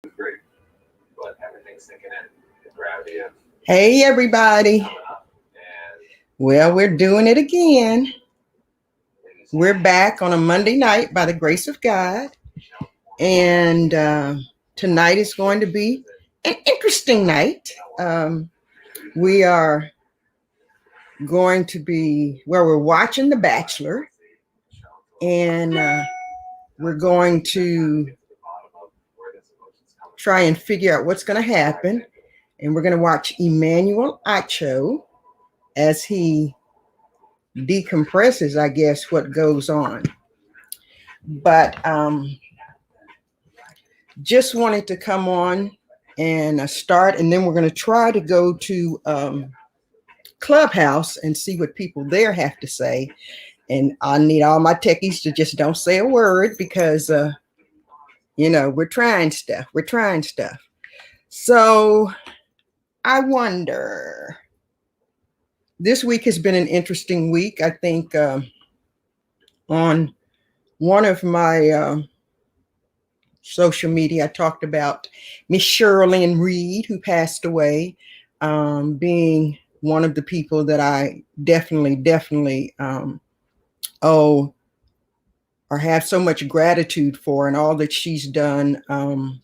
Great, but everything's sinking in. The gravity of Hey, everybody. coming up, and Well, we're doing it again. things We're back on a Monday night by the grace of God. And tonight is going to be an interesting night. We are going to be, well, we're watching The Bachelor. And we're going to try and figure out what's going to happen. And we're going to watch Emmanuel Acho as he decompresses, I guess, what goes on. But just wanted to come on and start, and then we're going to try to go to Clubhouse and see what people there have to say. And I need all my techies to just don't say a word because, we're trying stuff. We're trying stuff. So I wonder, this week has been an interesting week. I think on one of my social media, I talked about Miss Shirley Reed, who passed away, being one of the people that I definitely owe or have so much gratitude for, and all that she's done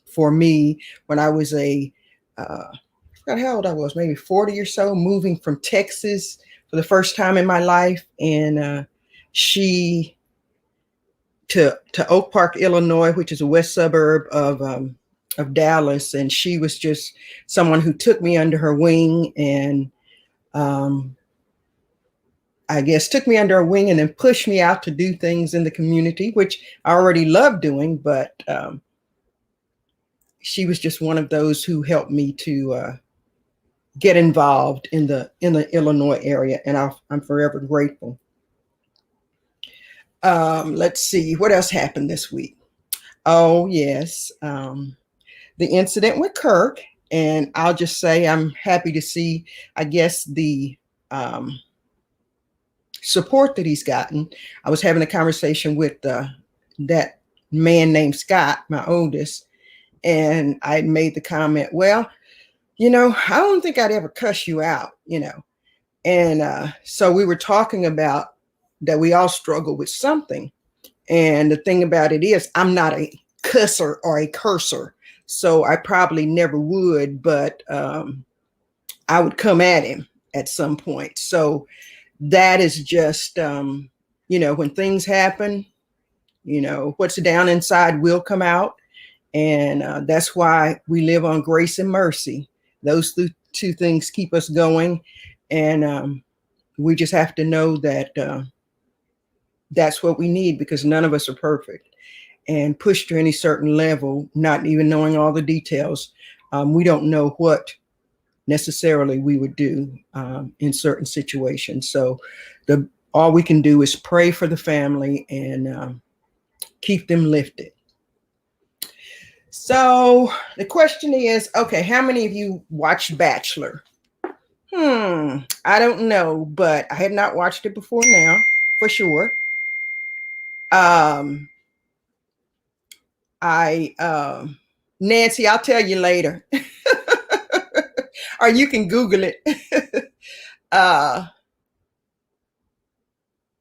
for me when I was I forgot how old I was, maybe 40 or so, moving from Texas for the first time in my life. And she to Oak Park, Illinois, which is a west suburb of Dallas, and she was just someone who took me under her wing, and I guess took me under her wing and then pushed me out to do things in the community, which I already loved doing, but she was just one of those who helped me to get involved in the Illinois area, and I'm forever grateful. Let's see, what else happened this week? Oh, yes. The incident with Kirk. And I'll just say I'm happy to see, I guess, the support that he's gotten. I was having a conversation with that man named Scott, my oldest, and I made the comment, well, I don't think I'd ever cuss you out, And so we were talking about that we all struggle with something. And the thing about it is, I'm not a cusser or a cursor, so I probably never would, but I would come at him at some point. So that is just, when things happen, what's down inside will come out. And that's why we live on grace and mercy. Those two things keep us going. And we just have to know that that's what we need, because none of us are perfect. And pushed to any certain level, not even knowing all the details, we don't know what necessarily we would do in certain situations. So all we can do is pray for the family and keep them lifted. So the question is, okay, how many of you watched Bachelor? I don't know, but I had not watched it before now, for sure. Nancy, I'll tell you later. Or you can Google it. I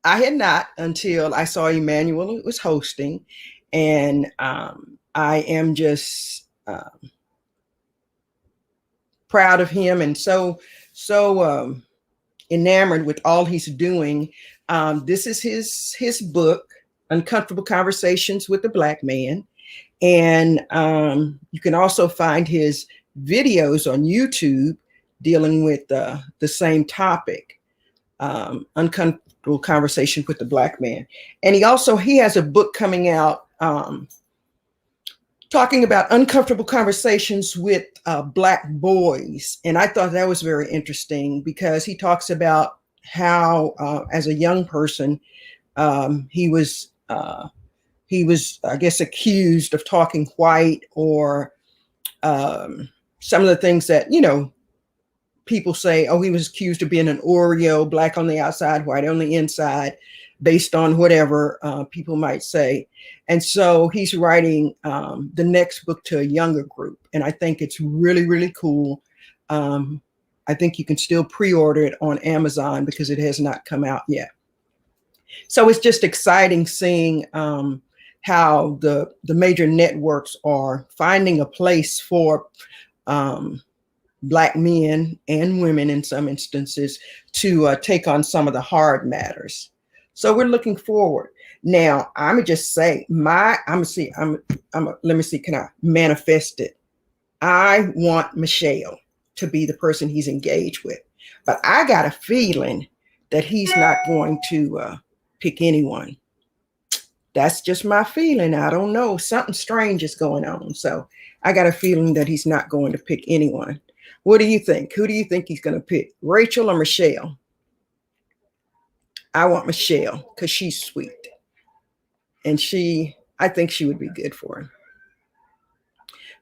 had not, until I saw Emmanuel was hosting, and I am just proud of him, and so enamored with all he's doing. This is his book, Uncomfortable Conversations with the Black Man, and you can also find his videos on YouTube dealing with the same topic, Uncomfortable Conversation with the Black Man. And he has a book coming out talking about uncomfortable conversations with Black boys. And I thought that was very interesting, because he talks about how as a young person, he was, I guess, accused of talking white, or some of the things that, people say, oh, he was accused of being an Oreo, black on the outside, white on the inside. based on whatever people might say. And so he's writing the next book to a younger group. And I think it's really, really cool. I think you can still pre-order it on Amazon because it has not come out yet. So it's just exciting seeing how the major networks are finding a place for Black men and women in some instances to take on some of the hard matters. So we're looking forward. Now, I'm gonna just say let me see, can I manifest it? I want Michelle to be the person he's engaged with, but I got a feeling that he's not going to pick anyone. That's just my feeling. I don't know. Something strange is going on. So I got a feeling that he's not going to pick anyone. What do you think? Who do you think he's going to pick? Rachel or Michelle? I want Michelle because she's sweet. And I think she would be good for him.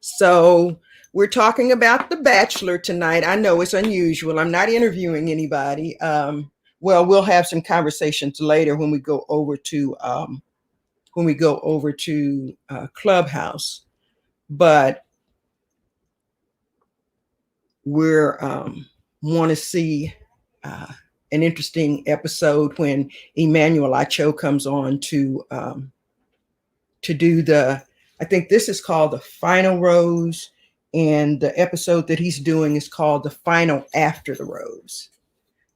So we're talking about The Bachelor tonight. I know it's unusual. I'm not interviewing anybody. Well, we'll have some conversations later when we go over to Clubhouse. But we're want to see an interesting episode when Emmanuel Acho comes on to do I think this is called The Final Rose, and the episode that he's doing is called The Final After the Rose.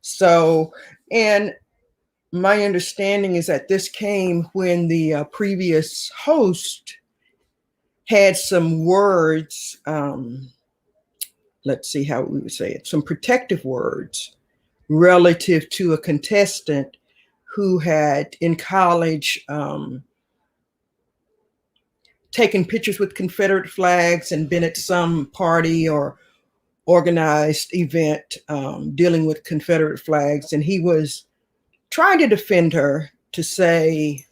So, and my understanding is that this came when the previous host had some words, let's see how we would say it, some protective words relative to a contestant who had in college taken pictures with Confederate flags and been at some party or organized event dealing with Confederate flags. And he was trying to defend her to say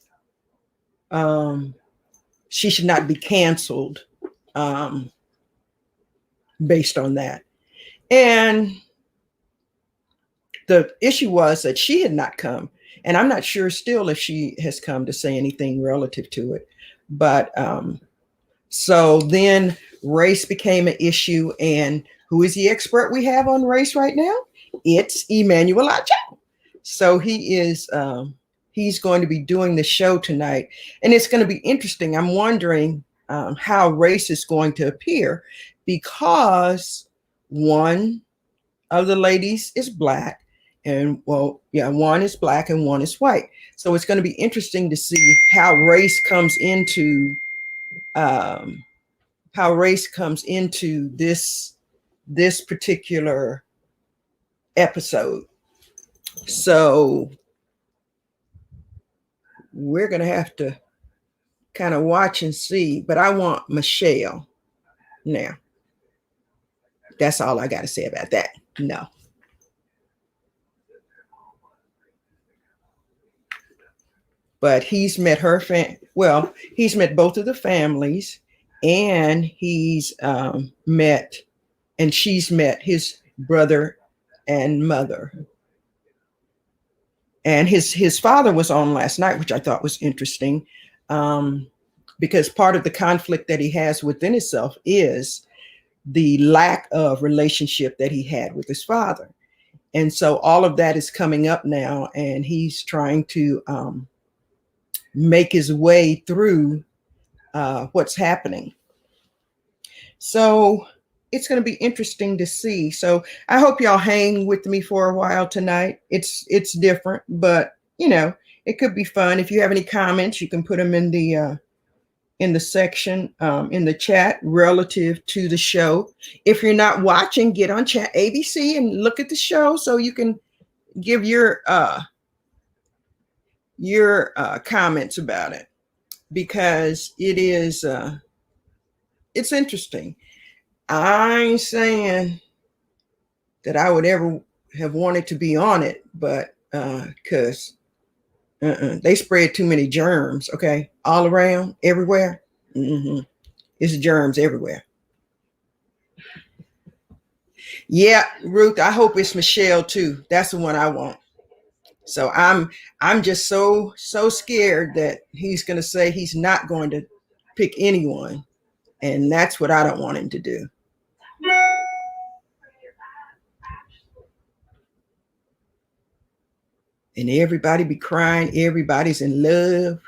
she should not be canceled based on that. And the issue was that she had not come. And I'm not sure still if she has come to say anything relative to it. But so then race became an issue. And who is the expert we have on race right now? It's Emmanuel Acho. So he's going to be doing the show tonight. And it's going to be interesting. I'm wondering how race is going to appear, because one of the ladies is Black. And one is Black and one is white. So it's going to be interesting to see how race comes into this particular episode. So we're going to have to kind of watch and see. But I want Michelle. Now, that's all I got to say about that. No. But he's met he's met both of the families, and she's met his brother and mother. And his father was on last night, which I thought was interesting, because part of the conflict that he has within himself is the lack of relationship that he had with his father. And so all of that is coming up now, and he's trying to make his way through what's happening. So it's going to be interesting to see. So I hope y'all hang with me for a while tonight. It's different, but it could be fun. If you have any comments, you can put them in the section in the chat relative to the show. If you're not watching, get on Chat ABC and look at the show so you can give your comments about it, because it's interesting. I ain't saying that I would ever have wanted to be on it, but because they spread too many germs, okay, all around, everywhere. It's germs everywhere. Yeah, Ruth, I hope it's Michelle too. That's the one I want. So I'm just so scared that he's going to say he's not going to pick anyone, and that's what I don't want him to do. And everybody be crying, everybody's in love.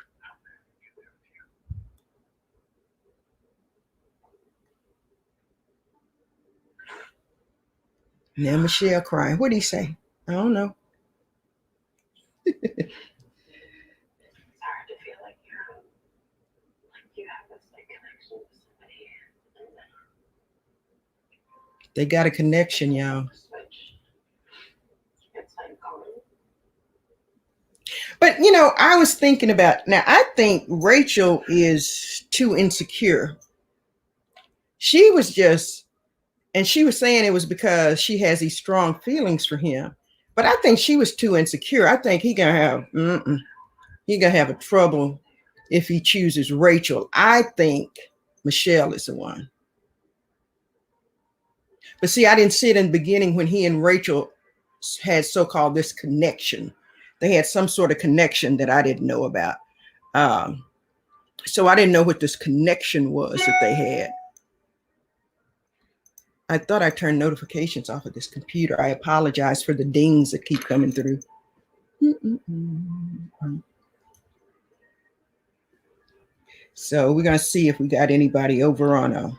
Now Michelle crying. What do you say? I don't know. It's hard to feel like you have this like connection with somebody, and then They got a connection, y'all. switch. It's like going. But you know, I was thinking about now. I think Rachel is too insecure. She was just, and she was saying it was because she has these strong feelings for him. But I think she was too insecure. I think he gonna have a trouble if he chooses Rachel. I think Michelle is the one. But see, I didn't see it in the beginning when he and Rachel had so-called this connection. They had some sort of connection that I didn't know about. Um, so I didn't know what this connection was that they had. I thought I turned notifications off of this computer. I apologize for the dings that keep coming through. So we're going to see if we got anybody over on a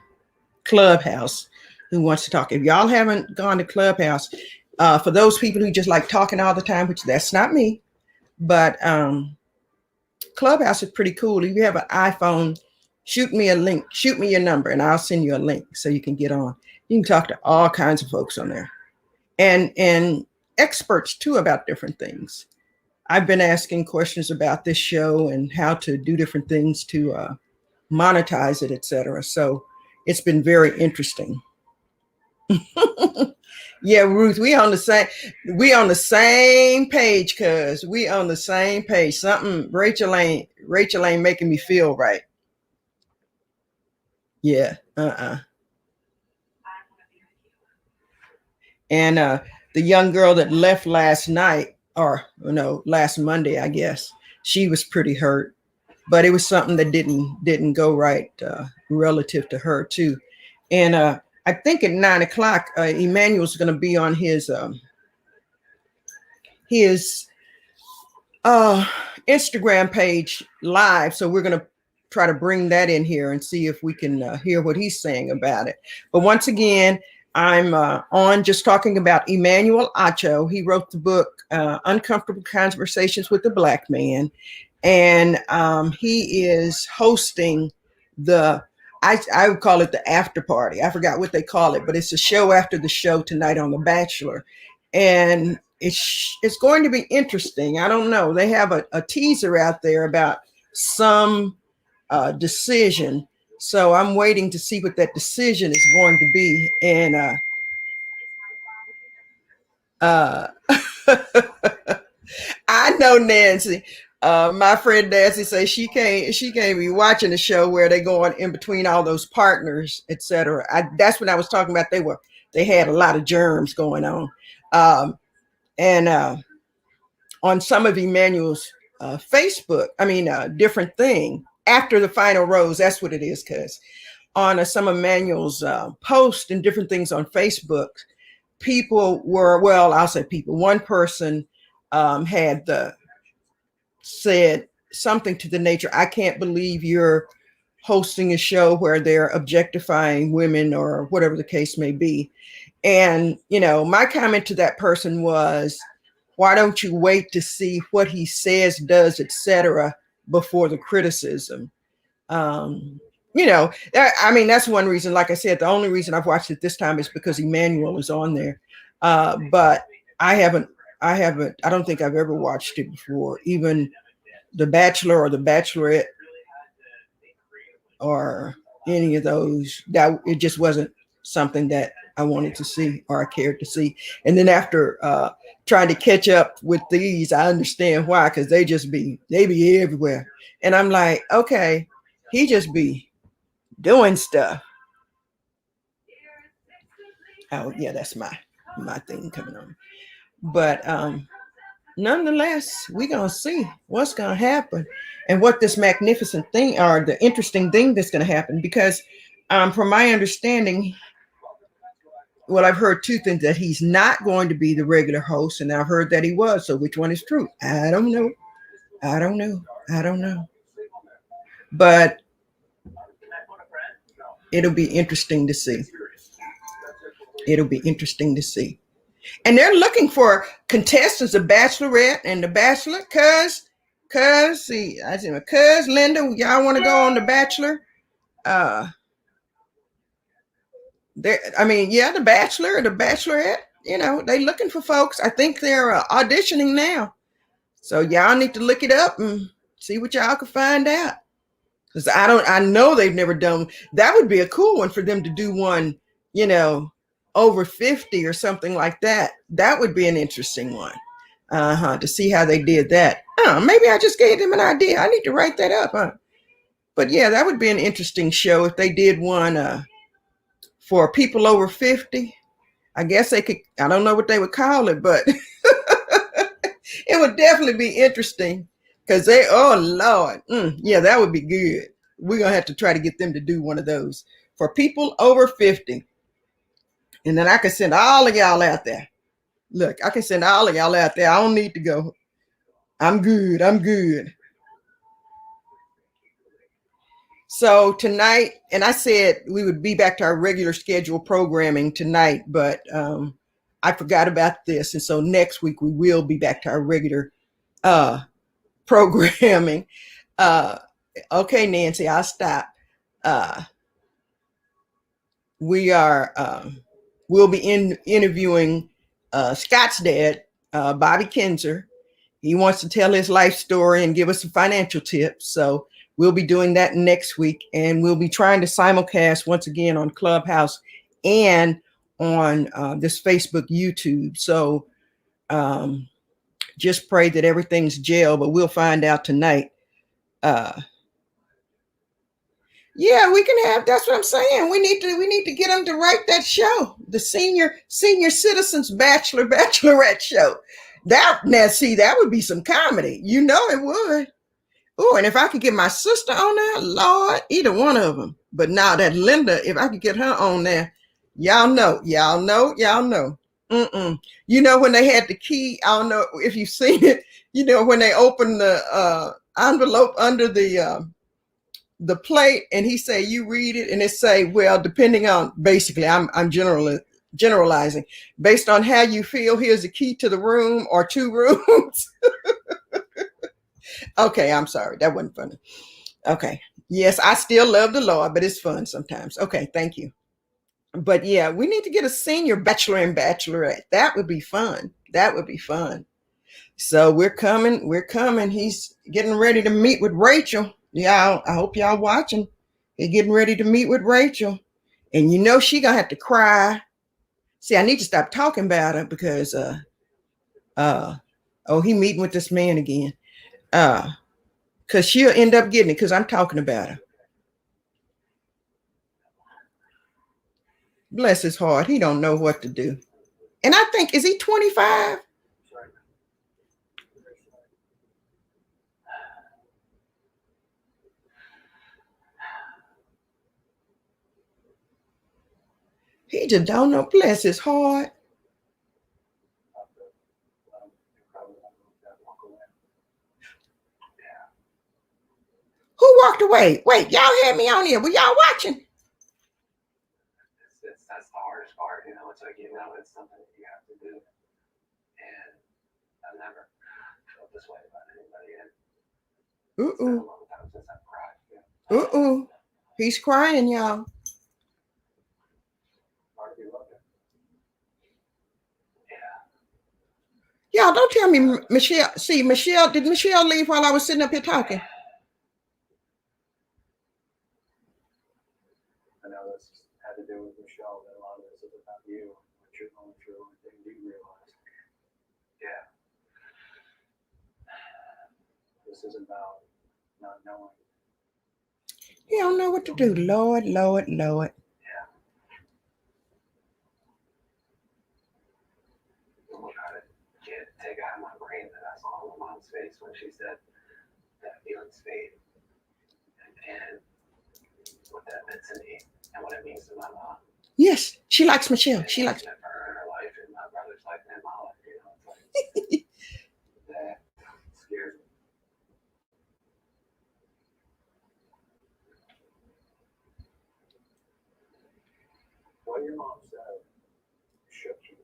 Clubhouse who wants to talk. If y'all haven't gone to Clubhouse, for those people who just like talking all the time, which that's not me, but Clubhouse is pretty cool. If you have an iPhone, shoot me a link, shoot me your number, and I'll send you a link so you can get on. You can talk to all kinds of folks on there, and experts too about different things. I've been asking questions about this show and how to do different things to monetize it, etc. So it's been very interesting. Yeah, Ruth, we on the same page, cuz we on the same page. Something Rachel ain't making me feel right. Yeah. And the young girl that left last night, or last Monday, I guess, she was pretty hurt. But it was something that didn't go right relative to her too. And I think at 9 o'clock, Emmanuel's going to be on his Instagram page live. So we're going to try to bring that in here and see if we can hear what he's saying about it. But once again, I'm on just talking about Emmanuel Acho. He wrote the book, Uncomfortable Conversations with the Black Man. And he is hosting I would call it the after party. I forgot what they call it, but it's a show after the show tonight on The Bachelor. And it's going to be interesting. I don't know. They have a teaser out there about some decision. So I'm waiting to see what that decision is going to be. And uh, I know Nancy. My friend Nancy says she can't be watching the show where they go on in between all those partners, etc. That's when I was talking about they had a lot of germs going on. And on some of Emmanuel's Facebook, different thing after the final rose. That's what it is, because on some of Emmanuel's posts and different things on Facebook, people were, well, I'll say people. One person had said something to the nature, "I can't believe you're hosting a show where they're objectifying women," or whatever the case may be. And, my comment to that person was, why don't you wait to see what he says, does, etc., before the criticism? That's one reason. Like I said, the only reason I've watched it this time is because Emmanuel is on there. But I don't think I've ever watched it before, even The Bachelor or The Bachelorette or any of those. That it just wasn't something that I wanted to see or I cared to see. And then after trying to catch up with these, I understand why, because they be everywhere. And I'm like, okay, he just be doing stuff. Oh yeah, that's my thing coming on. But nonetheless, we're gonna see what's gonna happen and what this magnificent thing or the interesting thing that's gonna happen. Because from my understanding, well, I've heard two things: that he's not going to be the regular host, and I've heard that he was. So which one is true? I don't know. I don't know. I don't know. But it'll be interesting to see. It'll be interesting to see. And they're looking for contestants, the Bachelorette and the Bachelor. See, I said, cuz Linda, y'all want to go on the Bachelor? Uh, I mean, yeah, the Bachelor, the Bachelorette. You know, they looking for folks. I think they're auditioning now, so y'all need to look it up and see what y'all can find out. Because I know they've never done. That would be a cool one for them to do one. You know, over 50 or something like that. That would be an interesting one. To see how they did that. Maybe I just gave them an idea. I need to write that up, huh? But yeah, that would be an interesting show if they did one for people over 50. I guess they could, I don't know what they would call it, but it would definitely be interesting because oh Lord, yeah, that would be good. We're going to have to try to get them to do one of those for people over 50. And then I can send all of y'all out there. Look, I can send all of y'all out there. I don't need to go. I'm good. I'm good. So tonight, and I said we would be back to our regular schedule programming tonight, but I forgot about this. And so next week we will be back to our regular programming. Okay, Nancy, I'll stop. Uh, we'll be interviewing Scott's dad, Bobby Kinzer. He wants to tell his life story and give us some financial tips. So we'll be doing that next week. And we'll be trying to simulcast once again on Clubhouse and on this Facebook, YouTube. So just pray that everything's gel, but we'll find out tonight. Yeah, we can have. That's what I'm saying. We need to get them to write that show, the senior citizens bachelorette show. That now see that would be some comedy. You know it would. Oh, and if I could get my sister on there, Lord, either one of them. But now that Linda, if I could get her on there, y'all know. You know when they had the key. I don't know if you've seen it. You know when they opened the envelope under the plate and he say you read it and it say, well, depending on, basically I'm generalizing, based on how you feel, here's a key to the room or two rooms. Okay, I'm sorry, that wasn't funny. Okay, yes, I still love the Lord, but it's fun sometimes. Okay, thank you. But yeah, we need to get a senior bachelor and bachelorette. That would be fun. That would be fun. So we're coming. He's getting ready to meet with Rachel. Yeah, I hope y'all watching. He's getting ready to meet with Rachel. And you know she gonna have to cry. See, I need to stop talking about her because oh, he meeting with this man again. Cause she'll end up getting it because I'm talking about her. Bless his heart. He don't know what to do. And I think, is he 25? He just don't know. Bless his heart. Who walked away? Wait, y'all had me on here. Were y'all watching? That's the hardest part, you know. It's like, you know, it's something that you have to do. And I've never felt this way about anybody. And it's been a long time since I've cried. He's crying, y'all. Y'all don't tell me Michelle. See, Michelle, did Michelle leave while I was sitting up here talking? I know this had to do with Michelle, but a lot of this is about you, what you're going through, and things you realize. Yeah. This is about not knowing. He don't know what to do. Lord. Yeah. I'm trying to take out of my brain that I mom's face when she said that feelings fade, and what that meant to me and what it means to my mom. Yes, she likes Michelle. She likes for her in her life and my brother's life and my life. You know, it's like that scares me. What your mom said shook you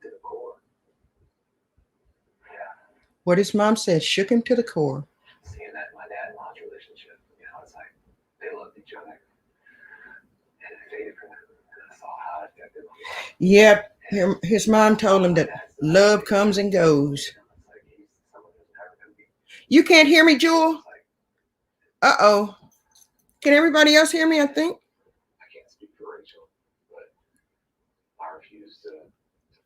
to the core. Yeah. What his mom said shook him to the core. Seeing that in my dad and mom's relationship, you know, it's like they loved each other. And it faded for them. And I saw how it affected them. Yep. His mom told him that love comes and goes. You can't hear me, Jewel? Uh-oh. Can everybody else hear me, I think? I can't speak for Rachel, but I refuse to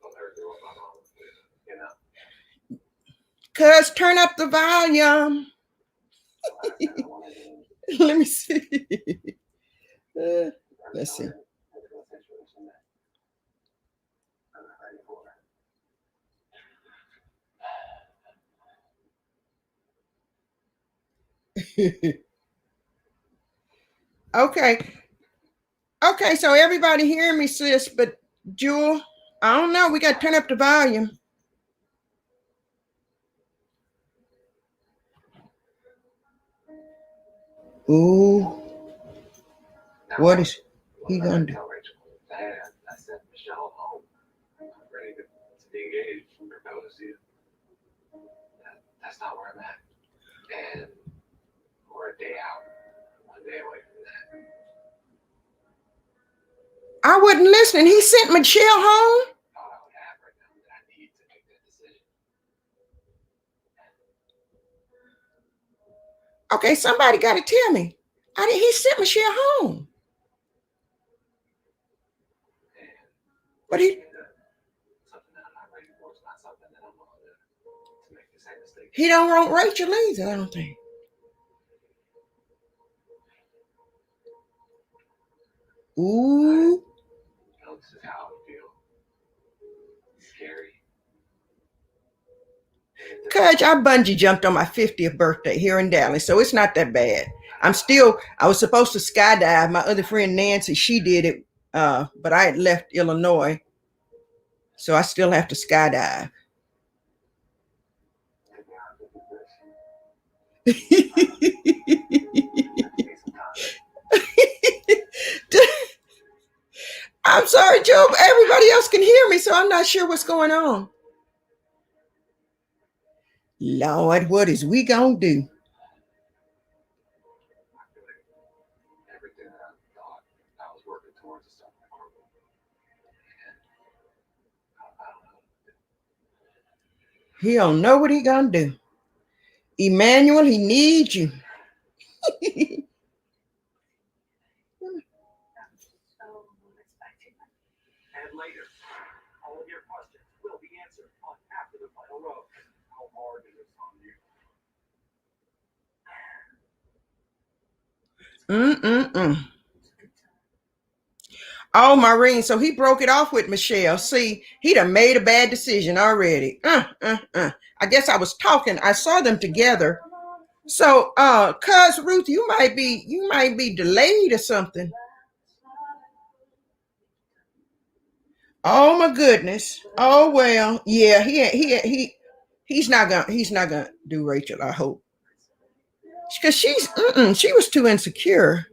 put her through what my mom was doing, you know? Cuz, turn up the volume. Let me see. Let's see. Okay, so everybody hearing me, sis, but Jewel, I don't know. We got to turn up the volume. Ooh. What is he gonna do? I sent Michelle home. I'm ready to be engaged and propose to you. That's not where I'm at. And we're a day out, one day away from that. I wasn't listening. He sent Michelle home. All I would have right now that I need to make that decision. Okay, somebody got to tell me. He sent Michelle home. But he don't want Rachel either, I don't think. Ooh. This is how I feel. Scary. Cuz I bungee jumped on my 50th birthday here in Dallas, so it's not that bad. I was supposed to skydive. My other friend Nancy, she did it, but I had left Illinois, so I still have to skydive. I'm sorry, Joe, but everybody else can hear me, so I'm not sure what's going on. Lord, what is we gonna do? Everything that I thought I was working towards is something I don't know. He don't know what he gonna do. Emmanuel, he needs you. And later, all of your questions will be answered on After the Final Rose. How hard is this on you? Oh, Maureen, so he broke it off with Michelle. See, he done made a bad decision already. I guess I was talking. I saw them together. So, cuz Ruth, you might be delayed or something. Oh my goodness. Oh well, yeah. He's not gonna do Rachel. I hope, because she was too insecure.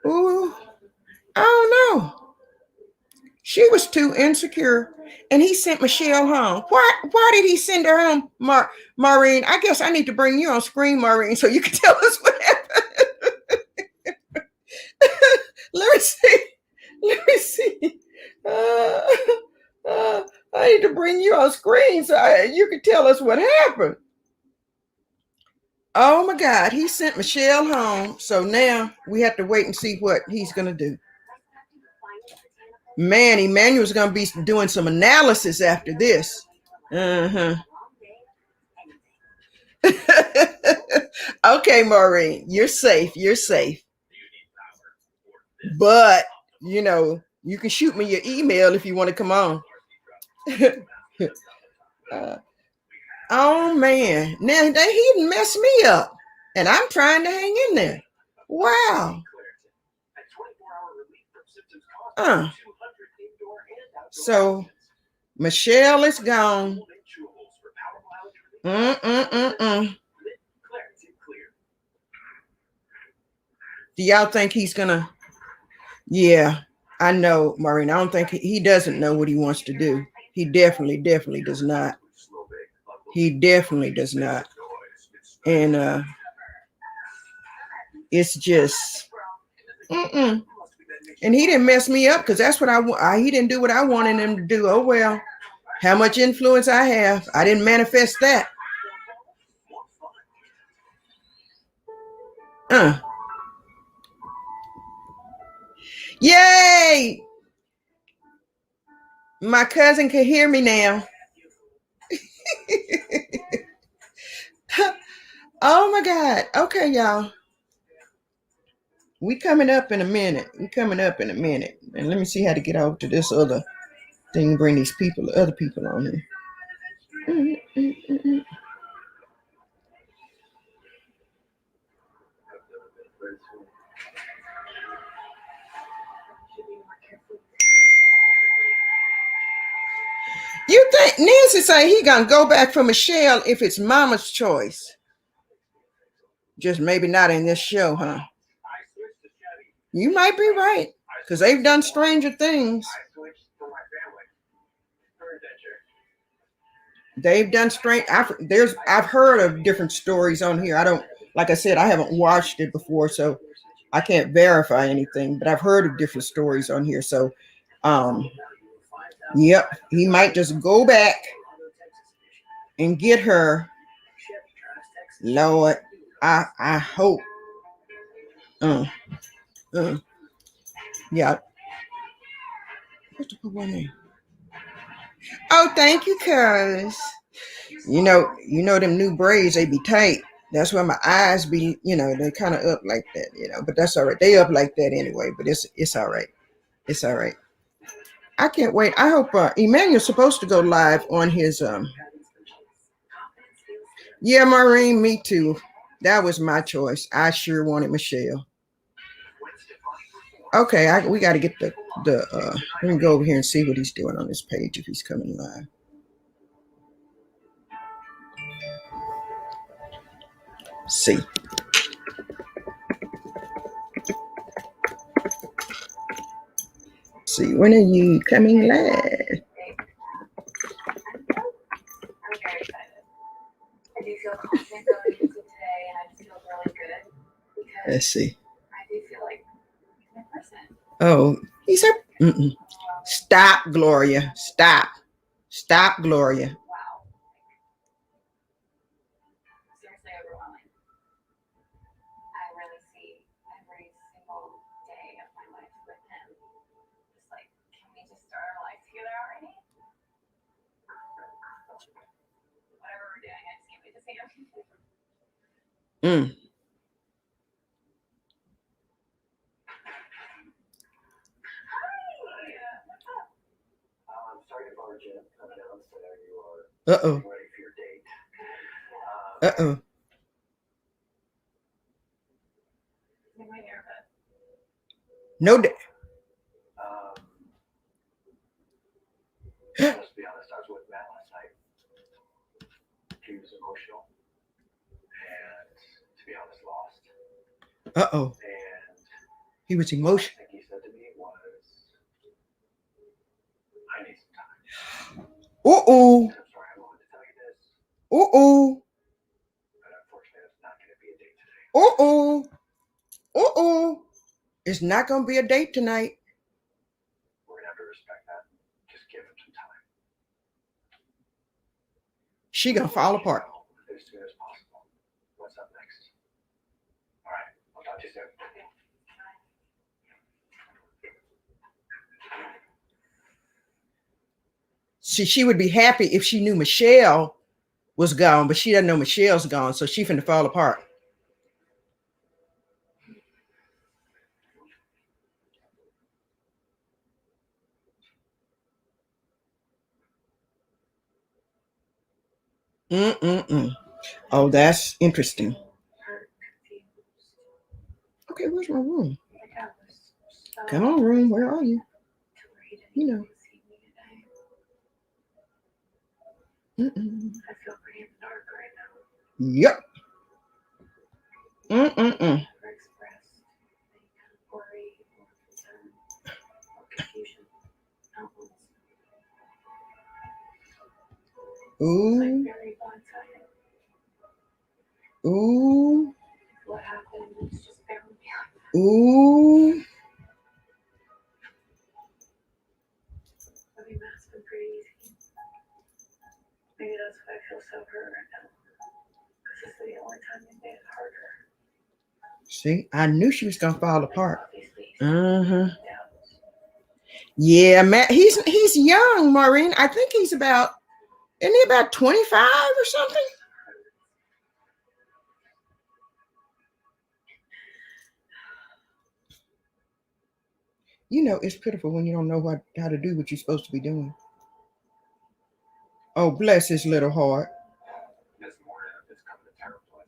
Ooh, I don't know. She was too insecure, and he sent Michelle home. Why did he send her home, Maureen? I guess I need to bring you on screen, Maureen, so you can tell us what happened. Let me see. I need to bring you on screen so you can tell us what happened. Oh my God, he sent Michelle home. So now we have to wait and see what he's going to do. Man, Emmanuel's going to be doing some analysis after this. Okay, Maureen, you're safe. But, you can shoot me your email if you want to come on. Oh man, now he didn't mess me up, and I'm trying to hang in there. Wow. So Michelle is gone. Mm-mm-mm-mm. Do y'all think he's gonna? Yeah, I know, Maureen. I don't think he doesn't know what he wants to do. He definitely does not. He definitely does not. And it's just, mm-mm. And he didn't mess me up because that's what he didn't do what I wanted him to do. Oh well, how much influence I have, I didn't manifest that. Yay! My cousin can hear me now. Oh my God. Okay, y'all. We coming up in a minute. And let me see how to get out to this other thing, bring these other people on here. You think Nancy say he gonna go back for Michelle if it's mama's choice? Just maybe not in this show, huh? You might be right, because they've done stranger things. They've done strange. I've heard of different stories on here. I don't, like I said, I haven't watched it before, so I can't verify anything. But I've heard of different stories on here. So, yep, he might just go back and get her. Lord, I hope. Yeah. What's the one name? Oh, thank you, cuz. You know them new braids, they be tight. That's why my eyes be, they kind of up like that, but that's all right. They up like that anyway, but it's all right. It's all right. I can't wait. I hope Emmanuel's supposed to go live on his yeah, Maureen, me too. That was my choice. I sure wanted Michelle. Okay, we got to get the let me go over here and see what he's doing on this page if he's coming live. See. See, when are you coming live? I'm very excited. I do feel confident going into today, and I just feel really good because Let's see. I do feel like he's my person. Oh, he said, stop, Gloria. Stop. Stop, Gloria. Wow. Seriously overwhelming. I really see every single day of my life with him. Just like, can we just start our life together already? Whatever we're doing, I just can't wait to see him. Uh-oh. Uh-oh. Am I nervous? No. Let's be honest, I was with Matt last night. He was emotional and, to be honest, lost. Uh-oh. And he was emotional. I think he said to me was, I need some time. Uh-oh. I'm sorry, I wanted to tell you this. Uh-oh. But unfortunately, it's not going to be a date today. Uh-oh. Uh-oh. It's not going to be a date tonight. We're going to have to respect that. Just give him some time. She going to fall apart. As soon as possible. What's up next? All right. I'll talk to you soon. She would be happy if she knew Michelle was gone, but she doesn't know Michelle's gone, so she finna fall apart. Mm-mm-mm. Oh, that's interesting. hurt, confused. Okay, where's my room? Like I was so Come on, room. Where are you? too worried You anyone know. would see me today. Mm-mm. I feel pretty in the dark right now. Yep. Mm-mm-mm. Never expressed any kind of worry or concern or confusion. Not once. It's like Ooh. very blindsided. Ooh. What happened is just barely me up. Ooh. I mean, that's been pretty easy. Maybe that's why I feel so hurt right now. Because this is the only time you made it harder. See, I knew she was gonna fall apart. Obviously, Uh-huh. doubts. Yeah, Matt. He's young, Maureen. I think he's about, isn't he about 25 or something? You know, it's pitiful when you don't know how to do what you're supposed to be doing. Oh, bless his little heart. This morning, I'm just coming to terms with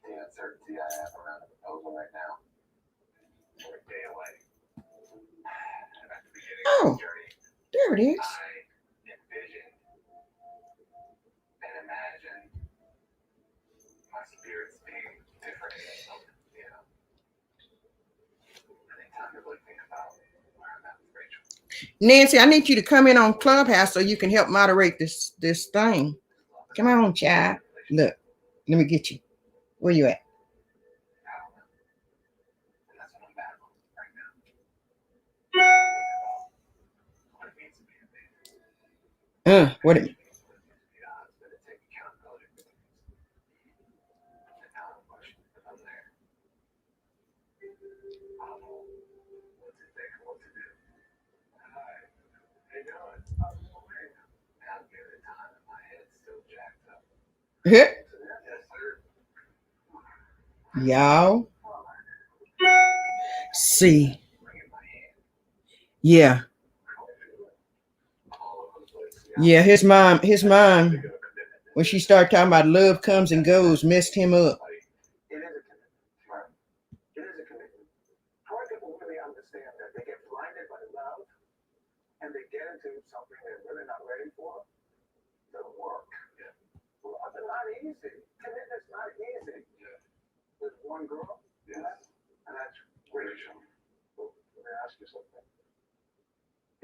the uncertainty I have around the proposal right now. We're a day away. And at the beginning Oh, of this journey, there it is. I envisioned and imagined my spirits being different in this moment. You know, I think time to really think about where I'm at with Rachel. Nancy, I need you to come in on Clubhouse so you can help moderate this thing. Come on, child. Look, let me get you. Where you at? I don't know. And that's what I'm battling right now. What it means to be a man. What it It means to be a husband and take accountability for things. And now I'm questioning if I'm there. I don't know what to think or what to do. Hi. How you doing? I'm okay. And I'm giving it time and my head's still jacked up. Hit. Yes, sir. Y'all see. Bringing my hand. Yeah. All over the place. Yeah, his mom, when she started talking about love comes and goes, messed him up. It is a commitment. Right. It is a commitment. How many people really understand that they get blinded by love and they get into something they're really not ready for? It doesn't work. Yeah. Love is not easy. Commitment's not easy. Yeah. There's one girl. Yes. And that's Rachel. Well, let me ask you something.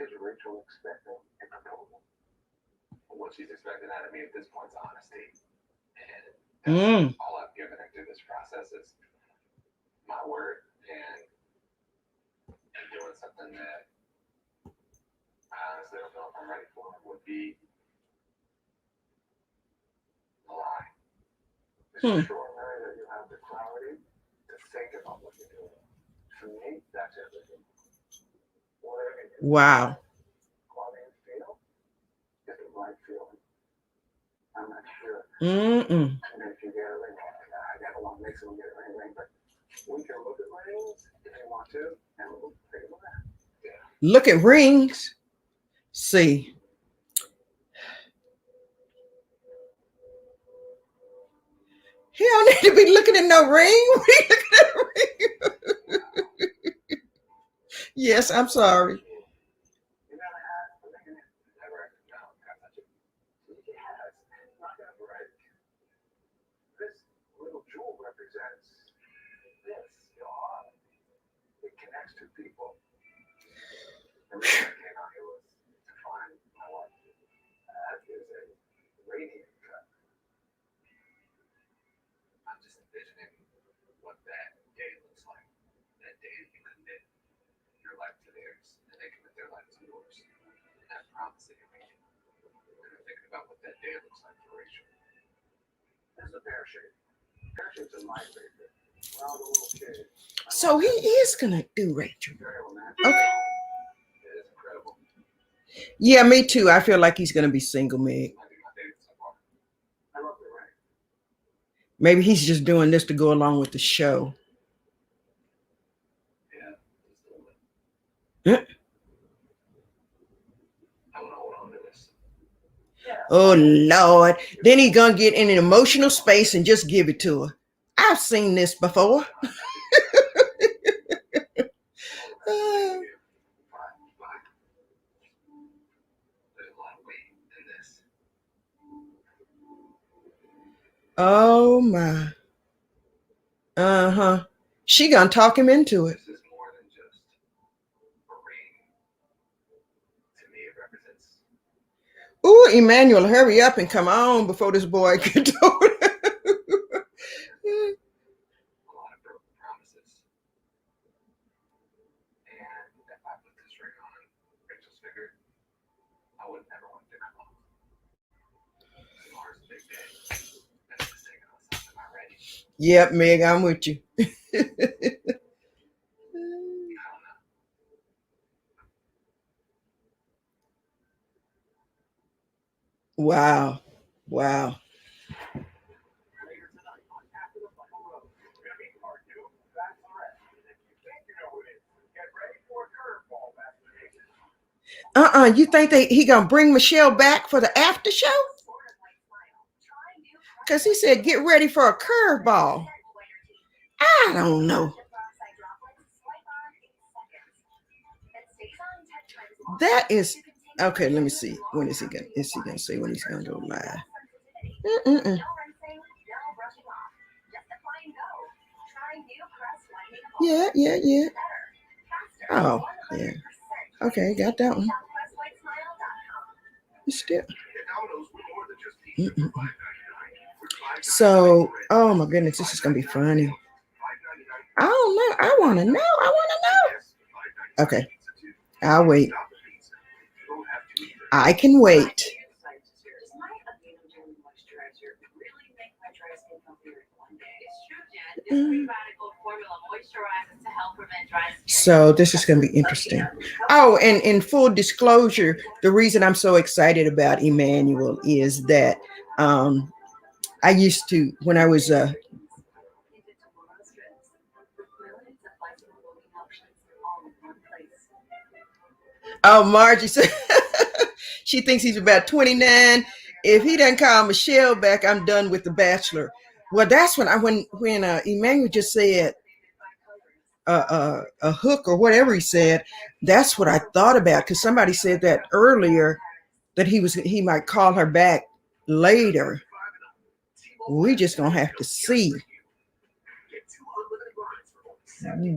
Is Rachel expecting a proposal? What she's expecting out of me at this point is honesty. And all I've given her through this process is my word and doing something that I honestly don't know if I'm ready for would be a lie. It's extraordinary that you have the clarity to think about what you're doing. For me, that's everything. Whatever you Wow. quality feel is the right feeling. I'm not sure. Mm-mm. And if you get a ring, I never want to make someone get a ring, but we can look at rings if you want to, and we'll take a look at it. Yeah. Look at rings. See. He don't need to be looking at no ring. What are you looking at a ring? Yes, I'm sorry. You never had a ring in it? Never. No, can't touch it. It has. Not gonna break. This little jewel represents this, your heart. It connects two people. The reason I came out here was to find my wife. That is a radiant cut. I'm just envisioning what that day looks like. That day that you commit your life to theirs, and they commit their life to yours. And that promise that you're making. And I'm thinking about what that day looks like for Rachel. There's a pear shape. Pear shape's in my favorite. When I was a little kid. So he is gonna do Rachel. Okay. It is incredible. Yeah, me too. I feel like he's gonna be single, Meg. I think my favorite so far. I love the ring. Maybe he's just doing this to go along with the show. Yeah, just a little bit. Yeah. I want to hold on to this. Oh Lord. Then he gonna get in an emotional space and just give it to her. I've seen this before. Oh my. Uh-huh. She gonna talk him into it. This is more than just a ring. To me, it represents Ooh, Emmanuel, hurry up and come on before this boy can do it. a lot of broken promises. And if I put this ring on Rachel's finger, I would never want to come home. Tomorrow's a big day. And I'm just taking on something I'm ready. Yep, Meg, I'm with you. I don't know. Wow. Wow. Later tonight on After the Final Rose, we're going to meet our new Bachelorette. And if you think you know who it is, get ready for a curveball, Bachelor. You think he gonna bring Michelle back for the after show? Because he said, get ready for a curveball. I don't know. That is okay. Let me see. When is he gonna say when he's gonna go live? Mm-mm-mm. Yeah. Oh, yeah. Okay, got that one. Still. Mm-mm. So, oh my goodness, this is gonna be funny. I don't know. I want to know. Okay, I'll wait. I can wait. So this is going to be interesting. Oh, and in full disclosure, the reason I'm so excited about Emmanuel is that I used to, when I was oh, Margie said she thinks he's about 29. If he doesn't call Michelle back, I'm done with The Bachelor. Well, that's when Emmanuel just said a hook or whatever he said. That's what I thought about, because somebody said that earlier, that he might call her back later. We just gonna have to see.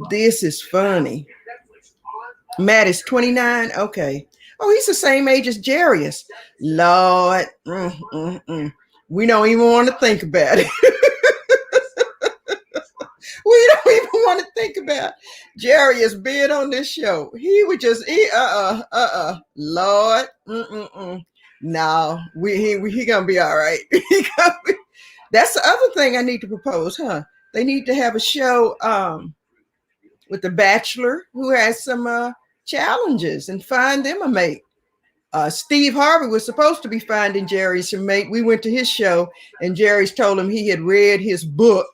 This is funny. Matt is 29. Okay. Oh, he's the same age as Jarius. Lord. We don't even want to think about it. We don't even want to think about Jarius being on this show. He would just Lord. No, he gonna be all right. That's the other thing I need to propose, huh? They need to have a show with the Bachelor who has some challenges and find them a mate. Steve Harvey was supposed to be finding Jarius a mate. We went to his show and Jarius told him he had read his book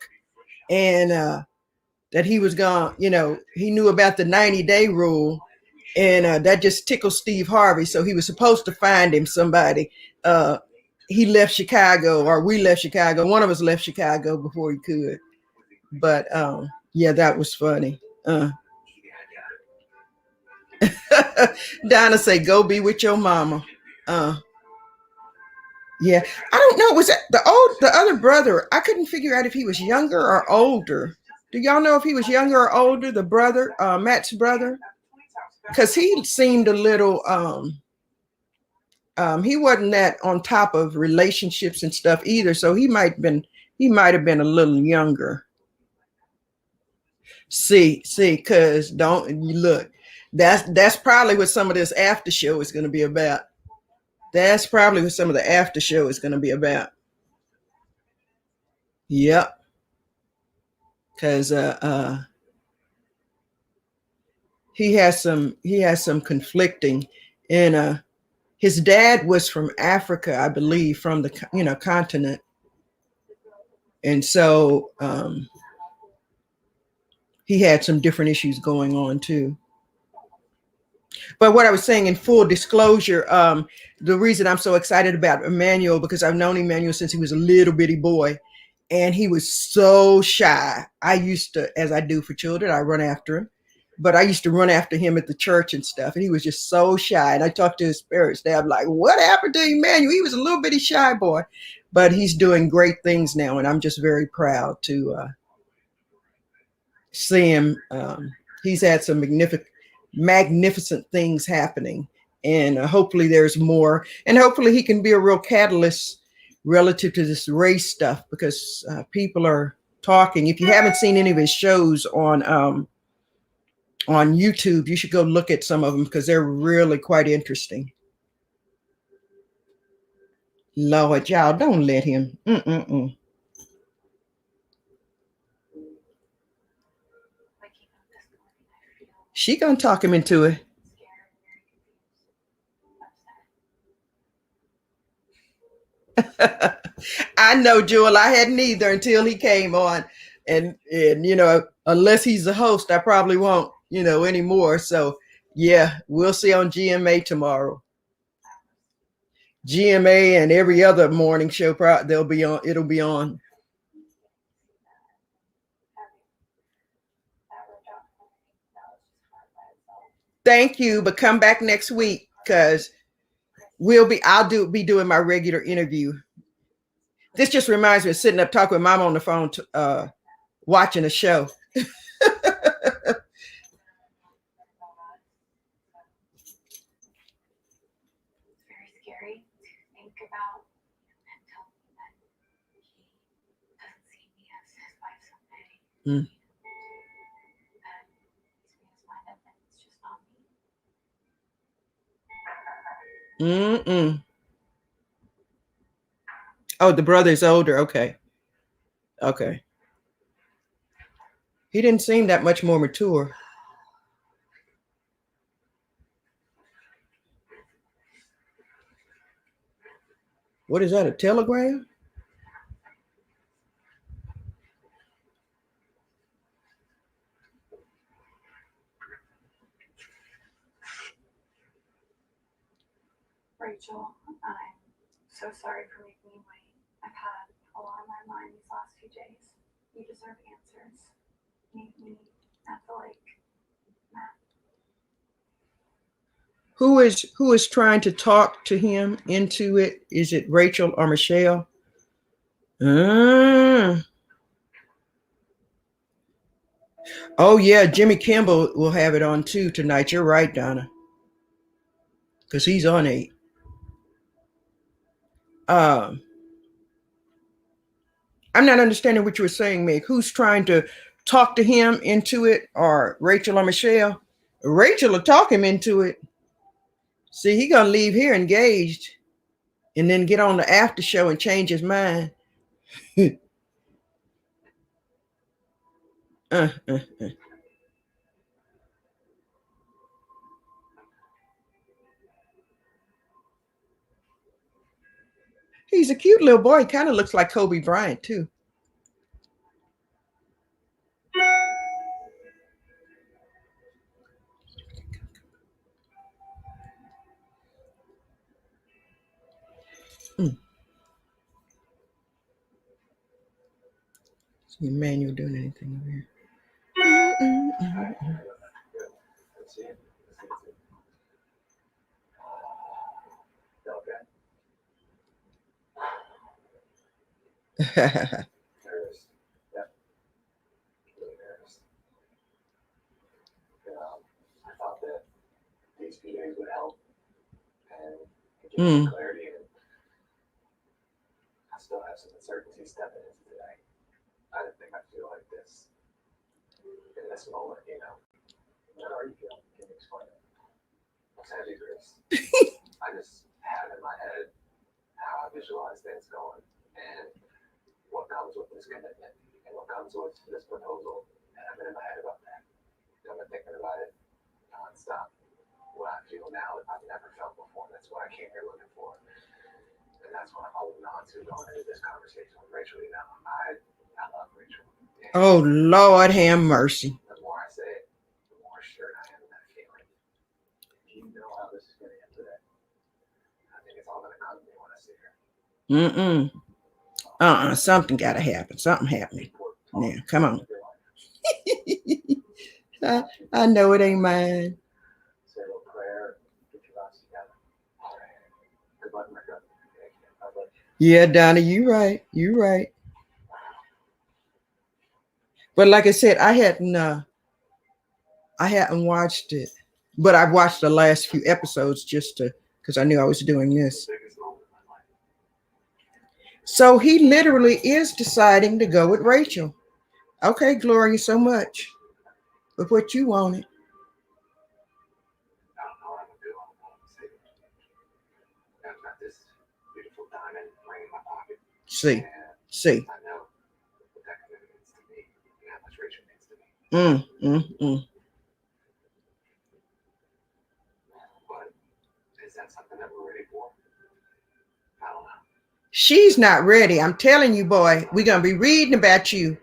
and that he was gone, he knew about the 90-day rule, and that just tickled Steve Harvey. So he was supposed to find him somebody. He left Chicago, or we left Chicago. One of us left Chicago before he could. But yeah, that was funny. Donna say, go be with your mama. Yeah, I don't know. Was that the other brother? I couldn't figure out if he was younger or older. Do y'all know if he was younger or older? The brother, Matt's brother, because he seemed a little. He wasn't that on top of relationships and stuff either. So he might have been a little younger. See, because don't you look. That's probably what some of this after show is going to be about. That's probably what some of the after show is going to be about. Yep. Because he has some conflicting, and his dad was from Africa, I believe, from the continent, and so he had some different issues going on too. But what I was saying in full disclosure, the reason I'm so excited about Emmanuel, because I've known Emmanuel since he was a little bitty boy, and he was so shy. I used to, as I do for children, I run after him, but I used to run after him at the church and stuff, and he was just so shy. And I talked to his parents. They're like, "What happened to Emmanuel? He was a little bitty shy boy, but he's doing great things now, and I'm just very proud to see him. He's had some magnificent things happening, and hopefully there's more, and hopefully he can be a real catalyst relative to this race stuff, because people are talking. If you haven't seen any of his shows on YouTube, you should go look at some of them, because they're really quite interesting. Lord, y'all, don't let him. She gonna talk him into it. I know, Jewel. I hadn't either until he came on, and you know, unless he's the host, I probably won't, you know, anymore. So yeah, we'll see on GMA tomorrow. GMA and every other morning show, they'll be on. It'll be on. Thank you, but come back next week, because I'll be doing my regular interview. This just reminds me of sitting up talking with Mom on the phone, watching a show. Mm. Mm-mm. Oh, the brother's older. Okay. Okay. He didn't seem that much more mature. What is that, a telegram? Rachel, I'm so sorry for making you wait. I've had a lot on my mind these last few days. You deserve answers. Meet me at the lake. Matt. Who is trying to talk to him into it? Is it Rachel or Michelle? Oh yeah, Jimmy Kimball will have it on too tonight. You're right, Donna, because he's on 8. I'm not understanding what you were saying, Meg. Who's trying to talk to him into it, or Rachel or Michelle? Rachel will talk him into it. See, he gonna leave here engaged, and then get on the after show and change his mind. uh. He's a cute little boy. He kind of looks like Kobe Bryant too. See Emmanuel doing anything over here? Nervous. Yep. Really nervous. I thought that these few days would help and give me clarity, and I still have some uncertainty stepping into today. I didn't think I'd feel like this in this moment, you know. How are you feeling? Can you explain it? What's heavy, Grace? I just have in my head how I visualize things going, and what comes with this commitment, and what comes with this proposal. And I've been in my head about that. I've been thinking about it nonstop. What I feel now, I've never felt before. That's what I came here looking for. And that's what I'm holding on to going into this conversation with Rachel. You know, I love Rachel. And Oh Lord, have mercy. the more I say it, the more sure I am of that feeling. You know how this is going to end today. I think it's all going to come to me when I see her. Something gotta happen. Something happening. Now, come on. I know it ain't mine. Say a little prayer, get your thoughts together. Good luck, my brother. Yeah, Donna, you right. You right. But like I said, I hadn't watched it, but I've watched the last few episodes just because I knew I was doing this. So he literally is deciding to go with Rachel. Okay, Gloria, so much. But what you wanted. I don't know what I'm going to do. I'm going to save it. I've got this beautiful diamond ring in my pocket. See. I know what that commitment means to me and how much Rachel means to me. But is that something that we're ready for? I don't know. She's not ready. I'm telling you, boy, we're going to be reading about you.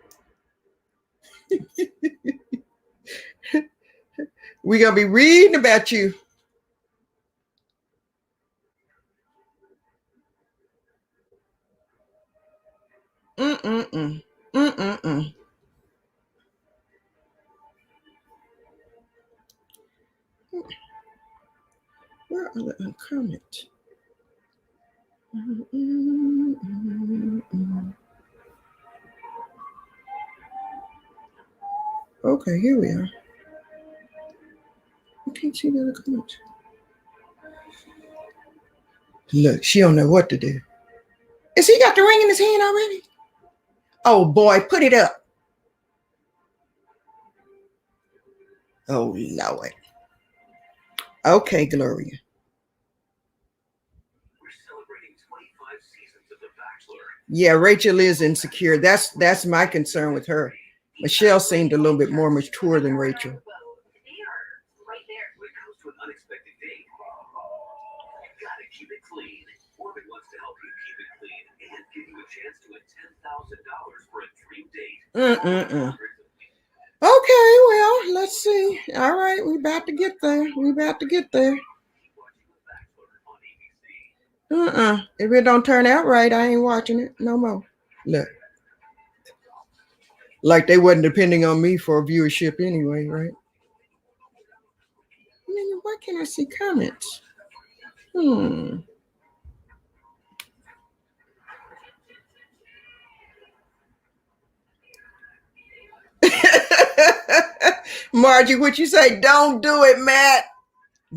We're going to be reading about you. Mm-mm-mm. Mm-mm-mm. Where are the uncommon? Okay, here we are. I can't see the other comments. Look, she don't know what to do. Is he got the ring in his hand already? Oh boy, put it up. Oh Lord. Okay, Gloria. We're celebrating 25 seasons of The Bachelor. Yeah, Rachel is insecure. That's my concern with her. Michelle seemed a little bit more mature than Rachel. When it comes to an unexpected date, you gotta keep it clean. Orbit wants to help you keep it clean and give you a chance to win $10,000 for a dream date. Okay, well, let's see. All right, we about to get there. If it don't turn out right, I ain't watching it no more. Look. Like they wasn't depending on me for viewership anyway, right? I mean, why can't I see comments? Margie, what you say? Don't do it, Matt.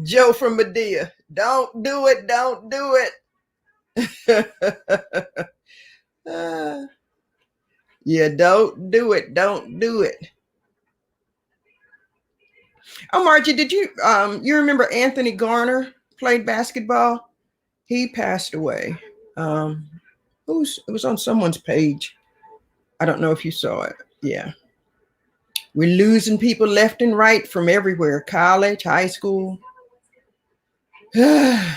Joe from Medea. Don't do it. Don't do it. Yeah, don't do it. Don't do it. Oh, Margie, did you remember Anthony Garner played basketball? He passed away. It was on someone's page. I don't know if you saw it. Yeah. We're losing people left and right from everywhere. College, high school. Now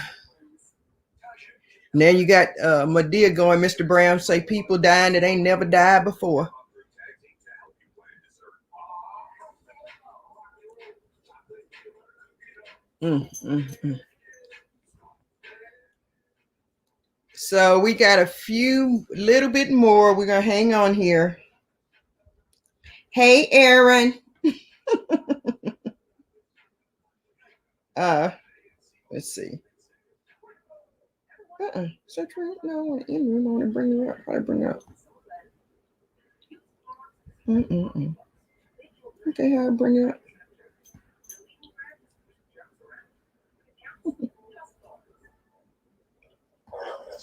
you got Medea going, Mr. Brown say people dying that ain't never died before. So we got a little bit more. We're going to hang on here. Hey, Aaron. Let's see. Search for no, I want to end room. I want to bring her up. How do I bring her up? Okay, how I bring her up?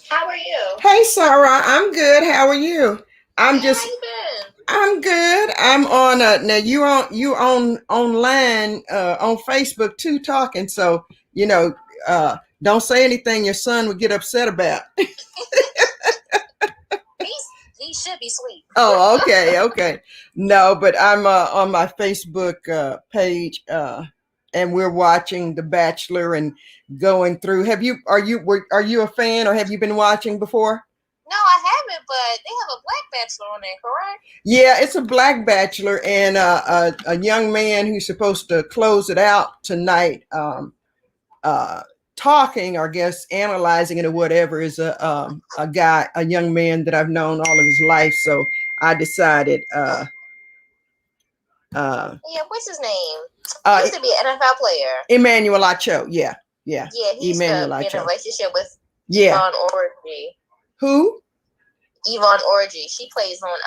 How are you? Hey, Sarah. I'm good. How are you? I'm good. I'm on now you on online on Facebook too talking. So, don't say anything your son would get upset about. He should be sweet. Oh, okay. No, but I'm on my Facebook page and we're watching The Bachelor and going through. Are you a fan or have you been watching before? No, I haven't, but they have a black bachelor on there, correct? Yeah, it's a black bachelor and a young man who's supposed to close it out tonight. talking, or I guess analyzing it or whatever, is a young man that I've known all of his life. So I decided, Yeah, what's his name? uh, He used to be an NFL player. Emmanuel Acho. Yeah. Yeah, he used Emmanuel to be in a Acho. relationship with Yeah. Yvonne Orji. Who? Yvonne Orji. She plays on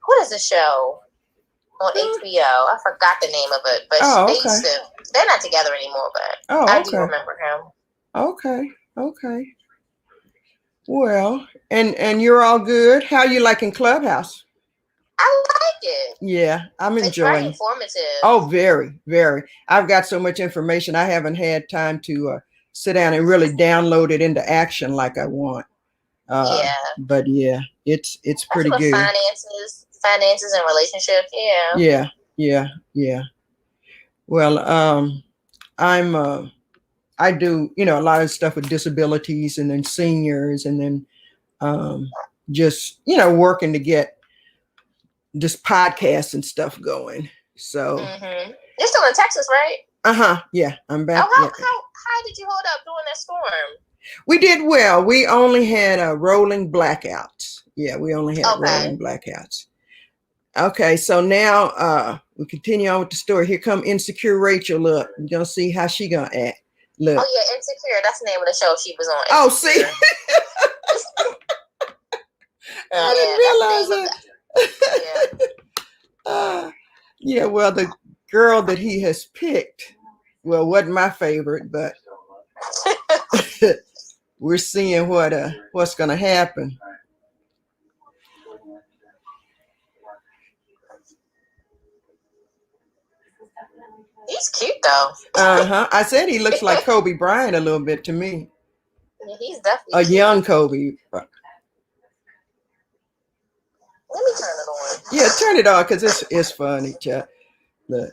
what is the show on HBO? I forgot the name of it, but they're not together anymore. But I do remember him. Okay. Well, and you're all good. How you liking Clubhouse? I like it. Yeah, I'm enjoying. It's very informative. Oh, very, very. I've got so much information. I haven't had time to sit down and really download it into action like I want. Yeah. But yeah, it's pretty good. Finances and relationships. Yeah. Yeah. Well, I do, a lot of stuff with disabilities and then seniors, and then just, working to get this podcast and stuff going. So You're still in Texas, right? Yeah, I'm back. How did you hold up during that storm? We did well. We only had rolling blackouts. Yeah, we only had rolling blackouts. Okay, so now we continue on with the story. Here come Insecure Rachel. Look, you're gonna see how she gonna act. Look. Oh yeah, Insecure. That's the name of the show she was on. Oh, see. I didn't realize that. Yeah, well, the girl that he has picked, well, wasn't my favorite, but we're seeing what's gonna happen. He's cute though. I said he looks like Kobe Bryant a little bit to me. Yeah, he's definitely a cute. Young Kobe. Let me turn it on. Yeah, turn it on because it's funny, chat. Look.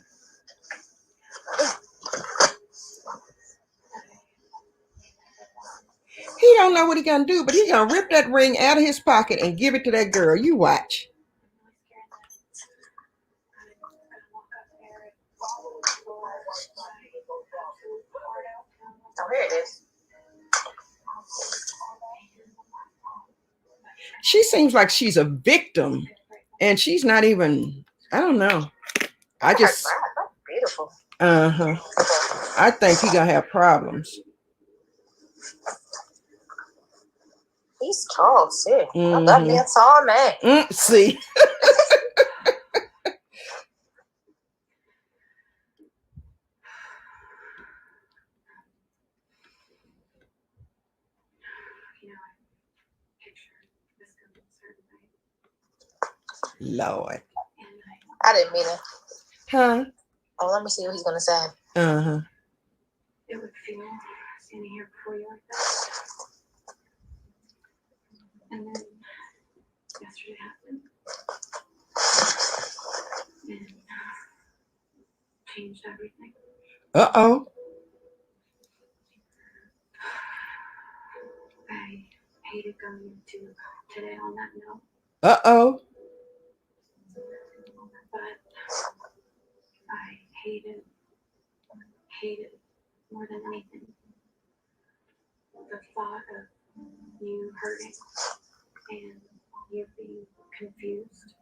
He don't know what he gonna do, but he gonna rip that ring out of his pocket and give it to that girl. You watch. Oh, here it is. She seems like she's a victim, and she's not even. I don't know. That's beautiful. I think he gonna have problems. He's tall too. I love me a tall man. See. Lord. I didn't mean it. Huh? Oh, let me see what he's gonna say. It would feel standing here before you like that. And then yesterday happened. And changed everything. Uh-oh. I hated going to today on that note. Uh-oh. But I hated more than anything the thought of you hurting and you being confused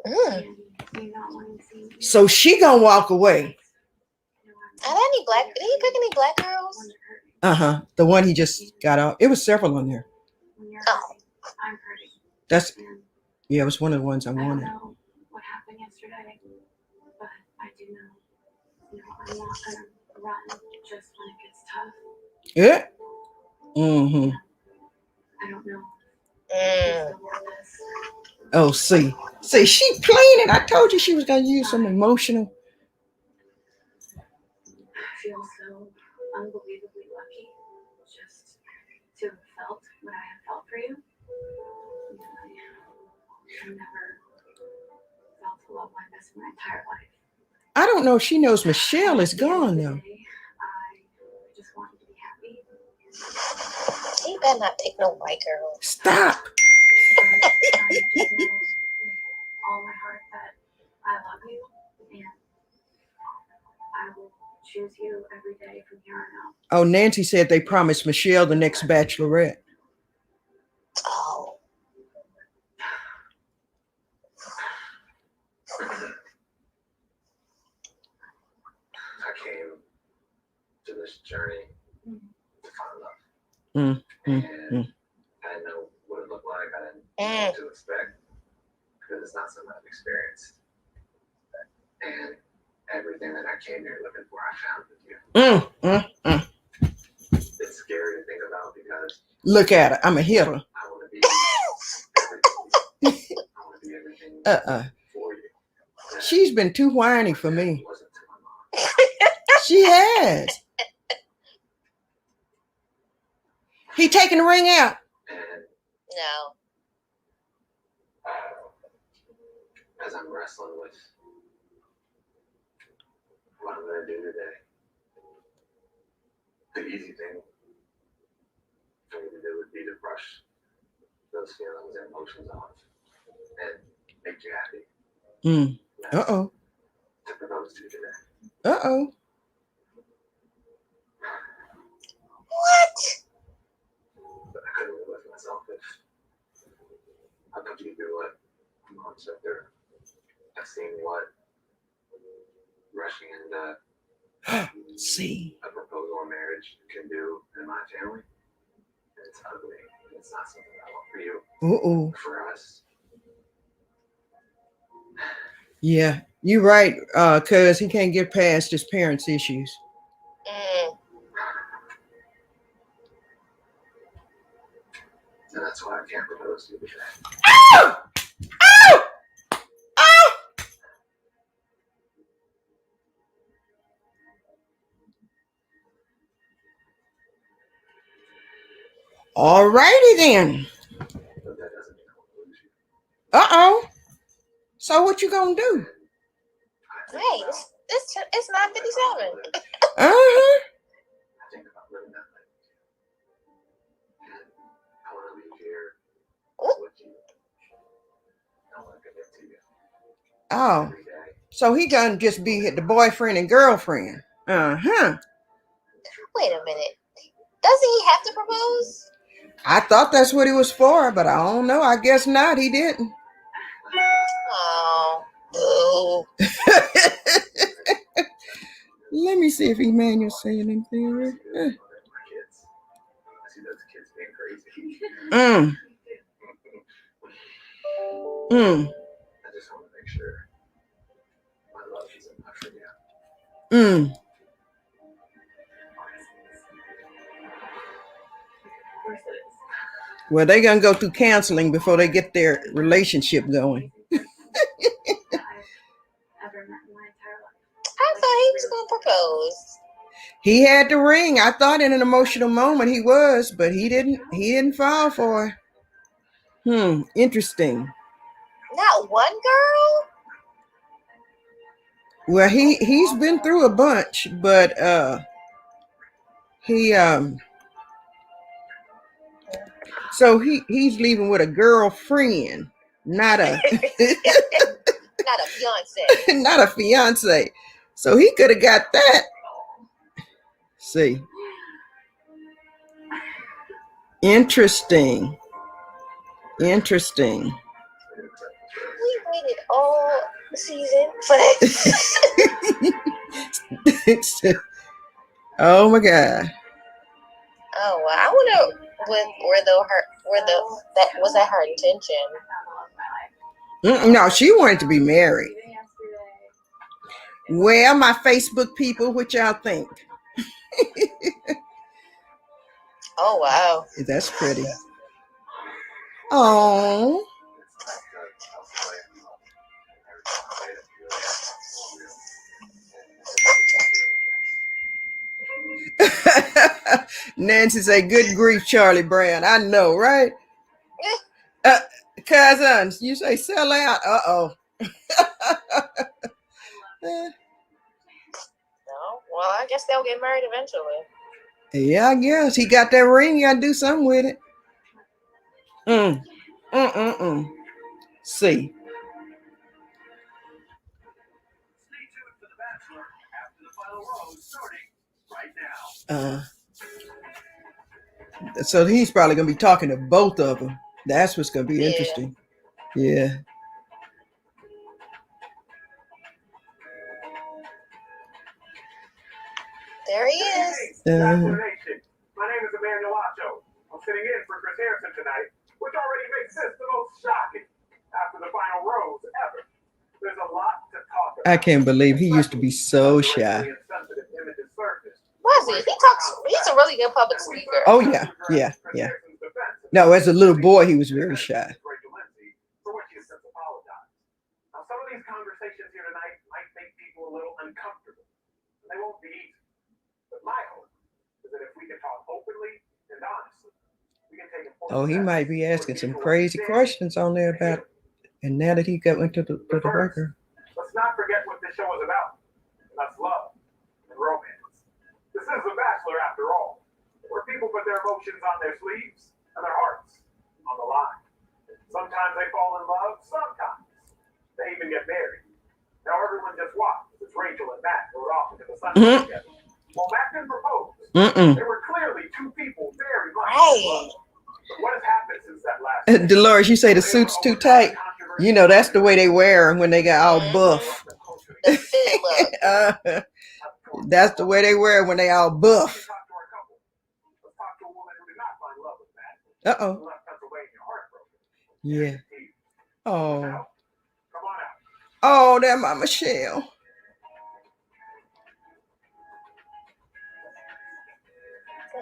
and you not wanting to see me. So she gonna walk away. Did he pick any black girls? The one he just got out. It was several on there. Oh. I'm hurting. Yeah, it was one of the ones I wanted. I don't know what happened yesterday, but I do know, I'm not gonna run just when it gets tough. Yeah. I don't know. Oh, see, she playing it. I told you she was gonna use some emotional. I feel so unbelievably lucky just to have felt what I have felt for you. I never felt to love like this in my entire life. I don't know if she knows Michelle is gone though. I just want you to be happy. He better not pick no white girl. Stop. I just know with all my heart that I love you and I I will choose you every day from here on out. Oh, Nancy said they promised Michelle the next Bachelorette. Oh. I came to this journey to find love. And I didn't know what it looked like. I didn't know what to expect because it's not something I've experienced. And everything that I came here looking for, I found with you. It's scary to think about because look at her. I'm a hitter. I want to be everything. I want to be everything for you. She's been too whiny for me. She has. He taking the ring out. No. As I'm wrestling with what I'm going to do today, the easy thing for me to do would be to brush those feelings and emotions off and make you happy. Uh-oh. To propose to you today. Uh-oh. What? But I couldn't live with myself if I put you through what I'm going through. I've seen what rushing into See. a proposal or marriage can do in my family. It's ugly. It's not something I want for you. For us. Yeah, you're right, cuz he can't get past his parents' issues. And that's why I can't propose to you today. Ow! Ow! Ow! All righty then. Uh-oh. So what you gonna do? Hey, it's 9:57. Uh-huh. I think about living that life. And I want to leave here with you. I want to commit to you. Oh. Every day. So he gonna just be the boyfriend and girlfriend. Uh-huh. Wait a minute. Doesn't he have to propose? I thought that's what he was for, but I don't know. I guess not. He didn't. Oh. Boo. Let me see if Emmanuel saying anything. I see those kids being crazy. I just want to make sure my love is enough for you. Well, they're gonna go through counseling before they get their relationship going. I thought he was gonna propose. He had the ring. I thought in an emotional moment he was, but he didn't fall for her. Interesting. Not one girl? Well, he's been through a bunch, but so he's leaving with a girlfriend, not a not a fiance. not a fiance. So he could have got that. See. Interesting. We waited all season for that. Oh my God. Oh wow. I wonder that was that her intention. No, she wanted to be married. Well, my Facebook people, what y'all think? Oh wow. That's pretty. Oh. Nancy say, "Good grief, Charlie Brown." I know, right? Cousins, you say sell out. Uh-oh. No. Well, I guess they'll get married eventually. Yeah, I guess. He got that ring. You gotta do something with it. See. Stay tuned for The Bachelor after the final final rose starting right now. So he's probably going to be talking to both of them. That's what's going to be interesting. Yeah. There he is. Bachelor Nation. My name is Emmanuel Acho. I'm sitting in for Chris Harrison tonight, which already makes this the most shocking after the final rose ever. There's a lot to talk about. I can't believe he used to be so shy. Was he? He talks. He's a really good public speaker. Oh yeah, yeah, yeah. No, as a little boy, he was very shy. Now, some of these conversations here tonight might make people a little uncomfortable. They won't be easy. But my hope is that if we can talk openly and honestly, we can take important Oh, he steps might be asking some toward crazy mutual questions on there about, and now that he got into the But first, record. let's not forget what this show is about. And that's love and romance. This is The Bachelor after all, where people put their emotions on their sleeves and their hearts on the line. Sometimes they fall in love, sometimes they even get married. Now everyone just watched as Rachel and Matt rode off into the sunset together. Well, Matt didn't propose. They were clearly two people very much in love. But what has happened since that last Dolores, you say the suit's too tight. You know, that's the way they wear them when they got all buff. The fit look. That's the way they wear it when they all buff. Let's talk to a woman who did not find love with Matt. Uh-oh. Who left Pennsylvania heartbroken. Yeah. Oh. Come on out. Oh, that my Michelle.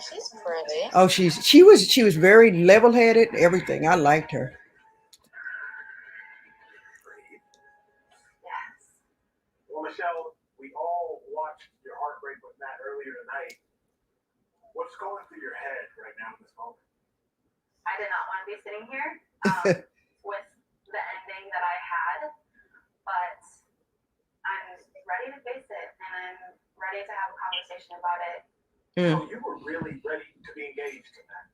She's pretty. Oh, she was very level-headed. Everything. I liked her. Yes. Well, Michelle, we all watched your heartbreak with Matt earlier tonight. What's going through your head right now in this moment? I did not want to be sitting here with the ending that I had, but I'm ready to face it, and I'm ready to have a conversation about it. So you were really ready to be engaged in that?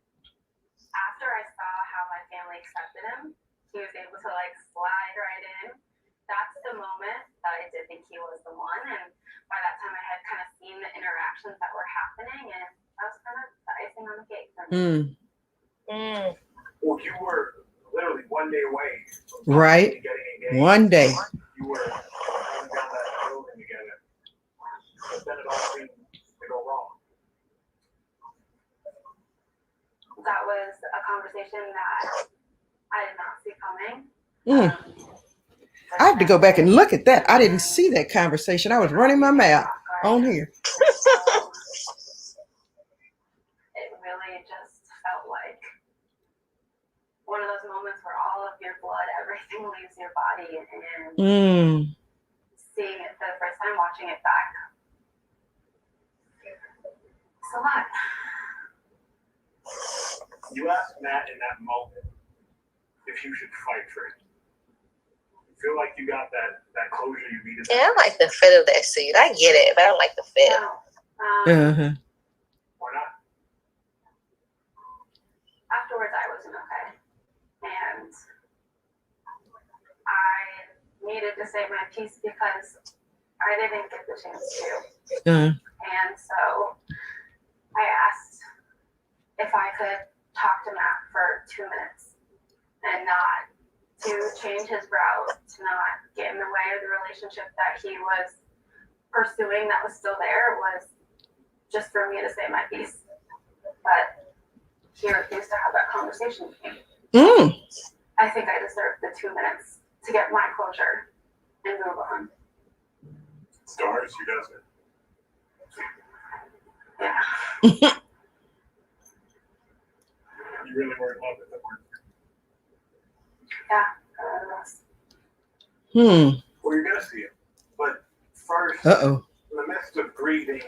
After I saw how my family accepted him, he was able to slide right in. That's the moment that I did think he was the one, and by that time I had kind of seen the interactions that were happening, and that was kind of the icing on the cake for me. Well, you were literally one day away from Right. getting engaged. One day. You were going down that building together, but then it all seemed to go wrong. That was a conversation that I did not see coming. I have to go back and look at that. I didn't see that conversation. I was running my mouth on here. It really just felt like one of those moments where all of your blood, everything leaves your body, and seeing it for the first time, watching it back, it's a lot. You asked Matt in that moment if you should fight for it. You feel like you got that closure you needed? Yeah, I like the fit of that suit. I get it, but I don't like the fit. No. Why not? Afterwards, I wasn't okay. And I needed to say my piece because I didn't get the chance to. And so I asked if I could talk to Matt for 2 minutes and not to change his route, to not get in the way of the relationship that he was pursuing that was still there. It was just for me to say my piece. But he refused to have that conversation with me. I think I deserve the 2 minutes to get my closure and move on. Stars, she does it. Yeah. You really were in love with that word. Yeah. Well, you're gonna see it, but first, Uh-oh. in the midst of grieving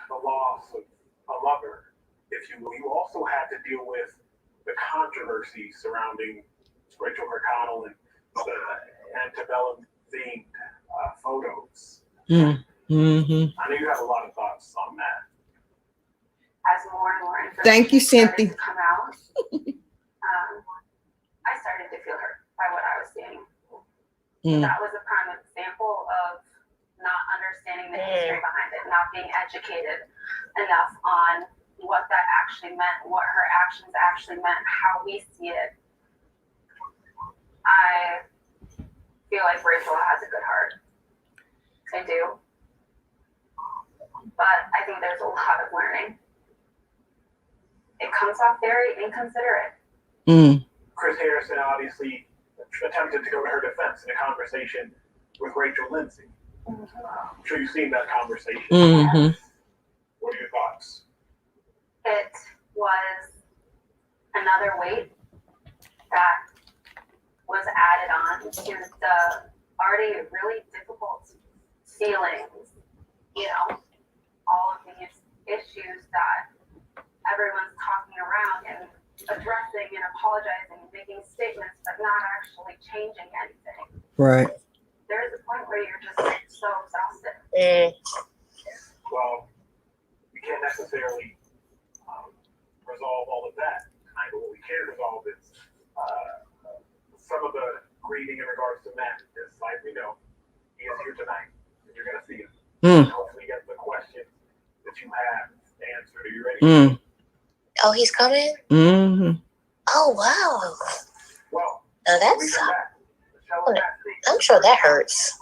the loss of a lover, if you will, you also had to deal with the controversy surrounding Rachel McConnell and the antebellum themed photos. I know you have a lot of thoughts on that. As more and more information Thank you, started Cynthia. to come out, I started to feel hurt by what I was seeing. That was a prime example of not understanding the history behind it, not being educated enough on what that actually meant, what her actions actually meant, how we see it. I feel like Rachel has a good heart. I do. But I think there's a lot of learning. It comes off very inconsiderate. Chris Harrison obviously attempted to go to her defense in a conversation with Rachel Lindsay. I'm sure you've seen that conversation. What are your thoughts? It was another weight that was added on to the already really difficult feelings, you know, all of these issues that everyone's talking around and addressing and apologizing and making statements, but not actually changing anything. Right. There's a point where you're just so exhausted. Well, we can't necessarily resolve all of that. Kind of what we can resolve is some of the grieving in regards to Matt is, like we know, he is here tonight, and you're going to see him. And hopefully get the questions that you have answered. Are you ready? Oh, he's coming? Oh, wow. Well, that's... I'm sure that hurts.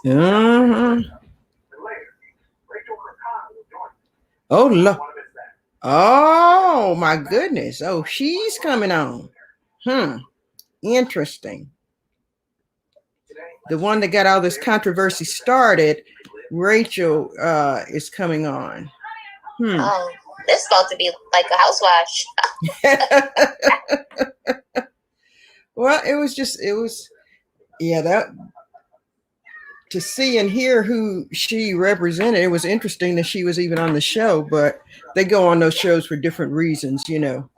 Oh, look. Oh, my goodness. Oh, she's coming on. Interesting. The one that got all this controversy started, Rachel, is coming on. Oh, this is about to be like a housewife. Well, it was, that to see and hear who she represented. It was interesting that she was even on the show, but they go on those shows for different reasons, you know.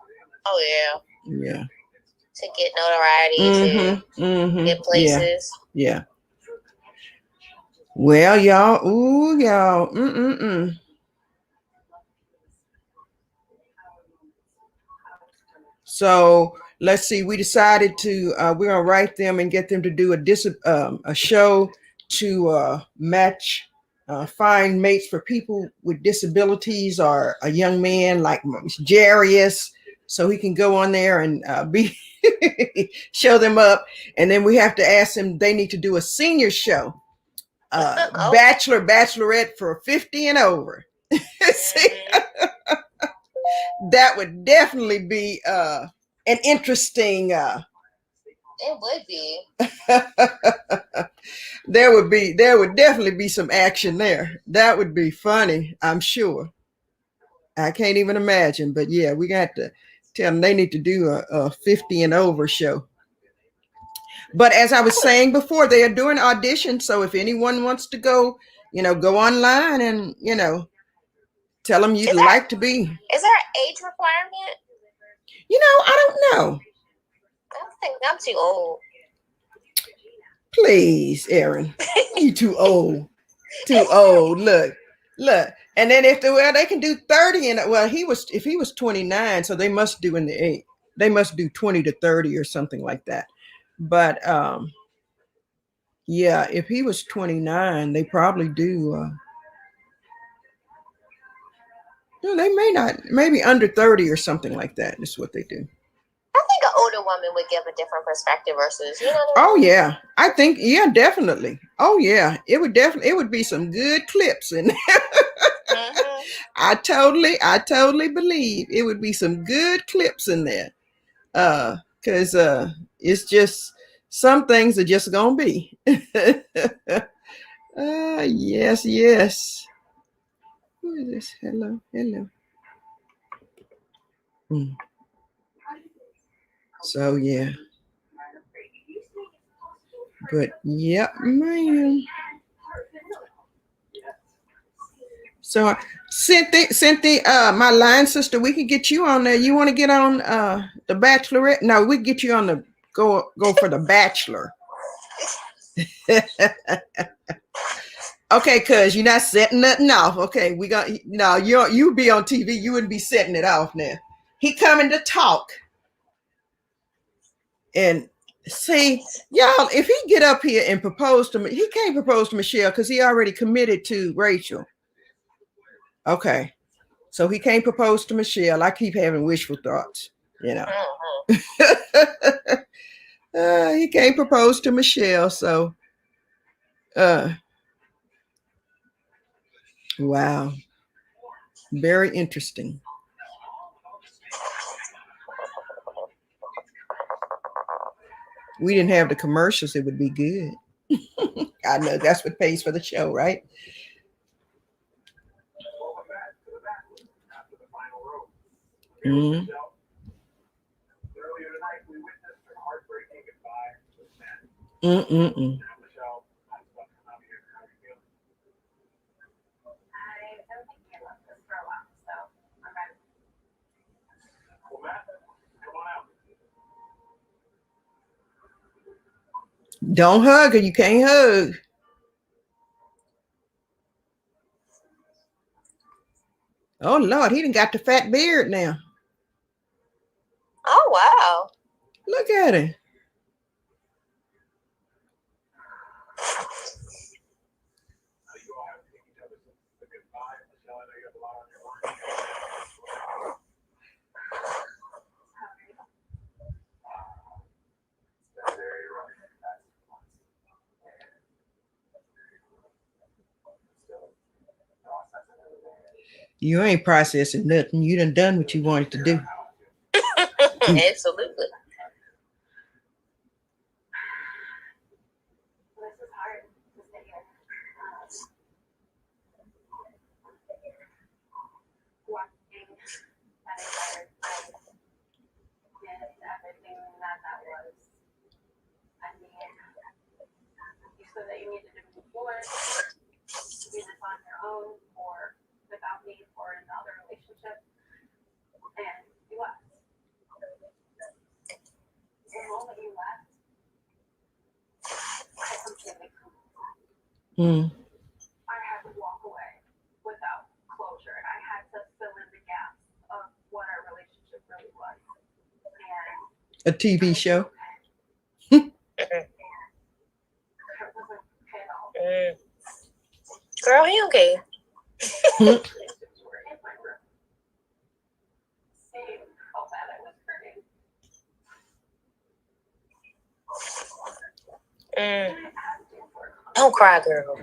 Oh, yeah. Yeah. To get notoriety, to get places. Yeah. Well, y'all. So let's see. We decided to we're gonna write them and get them to do a show to match find mates for people with disabilities or a young man like Jarius, so he can go on there and be show them up. And then we have to ask them. They need to do a senior show, Bachelor, Bachelorette for 50 and over. See? That would definitely be an interesting it would be. there would definitely be some action there. That would be funny, I'm sure. I can't even imagine, but yeah, we got to tell them they need to do a 50 and over show. But as I was saying before, they are doing auditions, so if anyone wants to go, go online and tell them you'd like to be. Is there an age requirement? I don't know. I think I'm too old. Please, Aaron, you too old. Too old. Look. And then if they can do 30 and if he was 29, so they must do they must do 20 to 30 or something like that. But yeah, if he was 29, they probably do. They may not, maybe under 30 or something like that is what they do. I think an older woman would give a different perspective versus, Oh, yeah. I think, yeah, definitely. Oh, yeah. It would be some good clips in there. I totally believe it would be some good clips in there. Because it's just, some things are just going to be. Yes. Who is this? Hello. So yeah, but yep, man. So Cynthia, my line sister, we could get you on there. You want to get on the Bachelorette? No, we get you on the go for the Bachelor. Okay, cuz you're not setting nothing off. Okay, you be on TV. You wouldn't be setting it off now. He coming to talk. And see, y'all, if he get up here and propose to me, he can't propose to Michelle because he already committed to Rachel. Okay. So he can't propose to Michelle. I keep having wishful thoughts, you know. He can't propose to Michelle. So, wow. Very interesting. We didn't have the commercials, it would be good. I know that's what pays for the show, right? Mm-hmm. Earlier tonight, we witnessed her heartbreaking goodbye with Matt. Mm-mm-mm. Michelle, how does that come out here? How do you feel? I don't think I left this for a while, so I'm ready. Well, Matt, come on out. Don't hug her. You can't hug. Oh, Lord. He done got the fat beard now. Oh, wow. Look at him. You all have seen each other since the goodbye. Michelle, I know you have a lot on your mind. That's very rough. You ain't processing nothing. You done what you wanted to do. Absolutely. This is hard to sit here. Watching that entire thing and everything that was. I mean, you said that you needed to move forward, to do this on your own, or without me, or in another relationship, and you left. The moment you left, I completely. I had to walk away without closure, and I had to fill in the gaps of what our relationship really was. And a TV show. Girl, he okay. Don't cry, girl.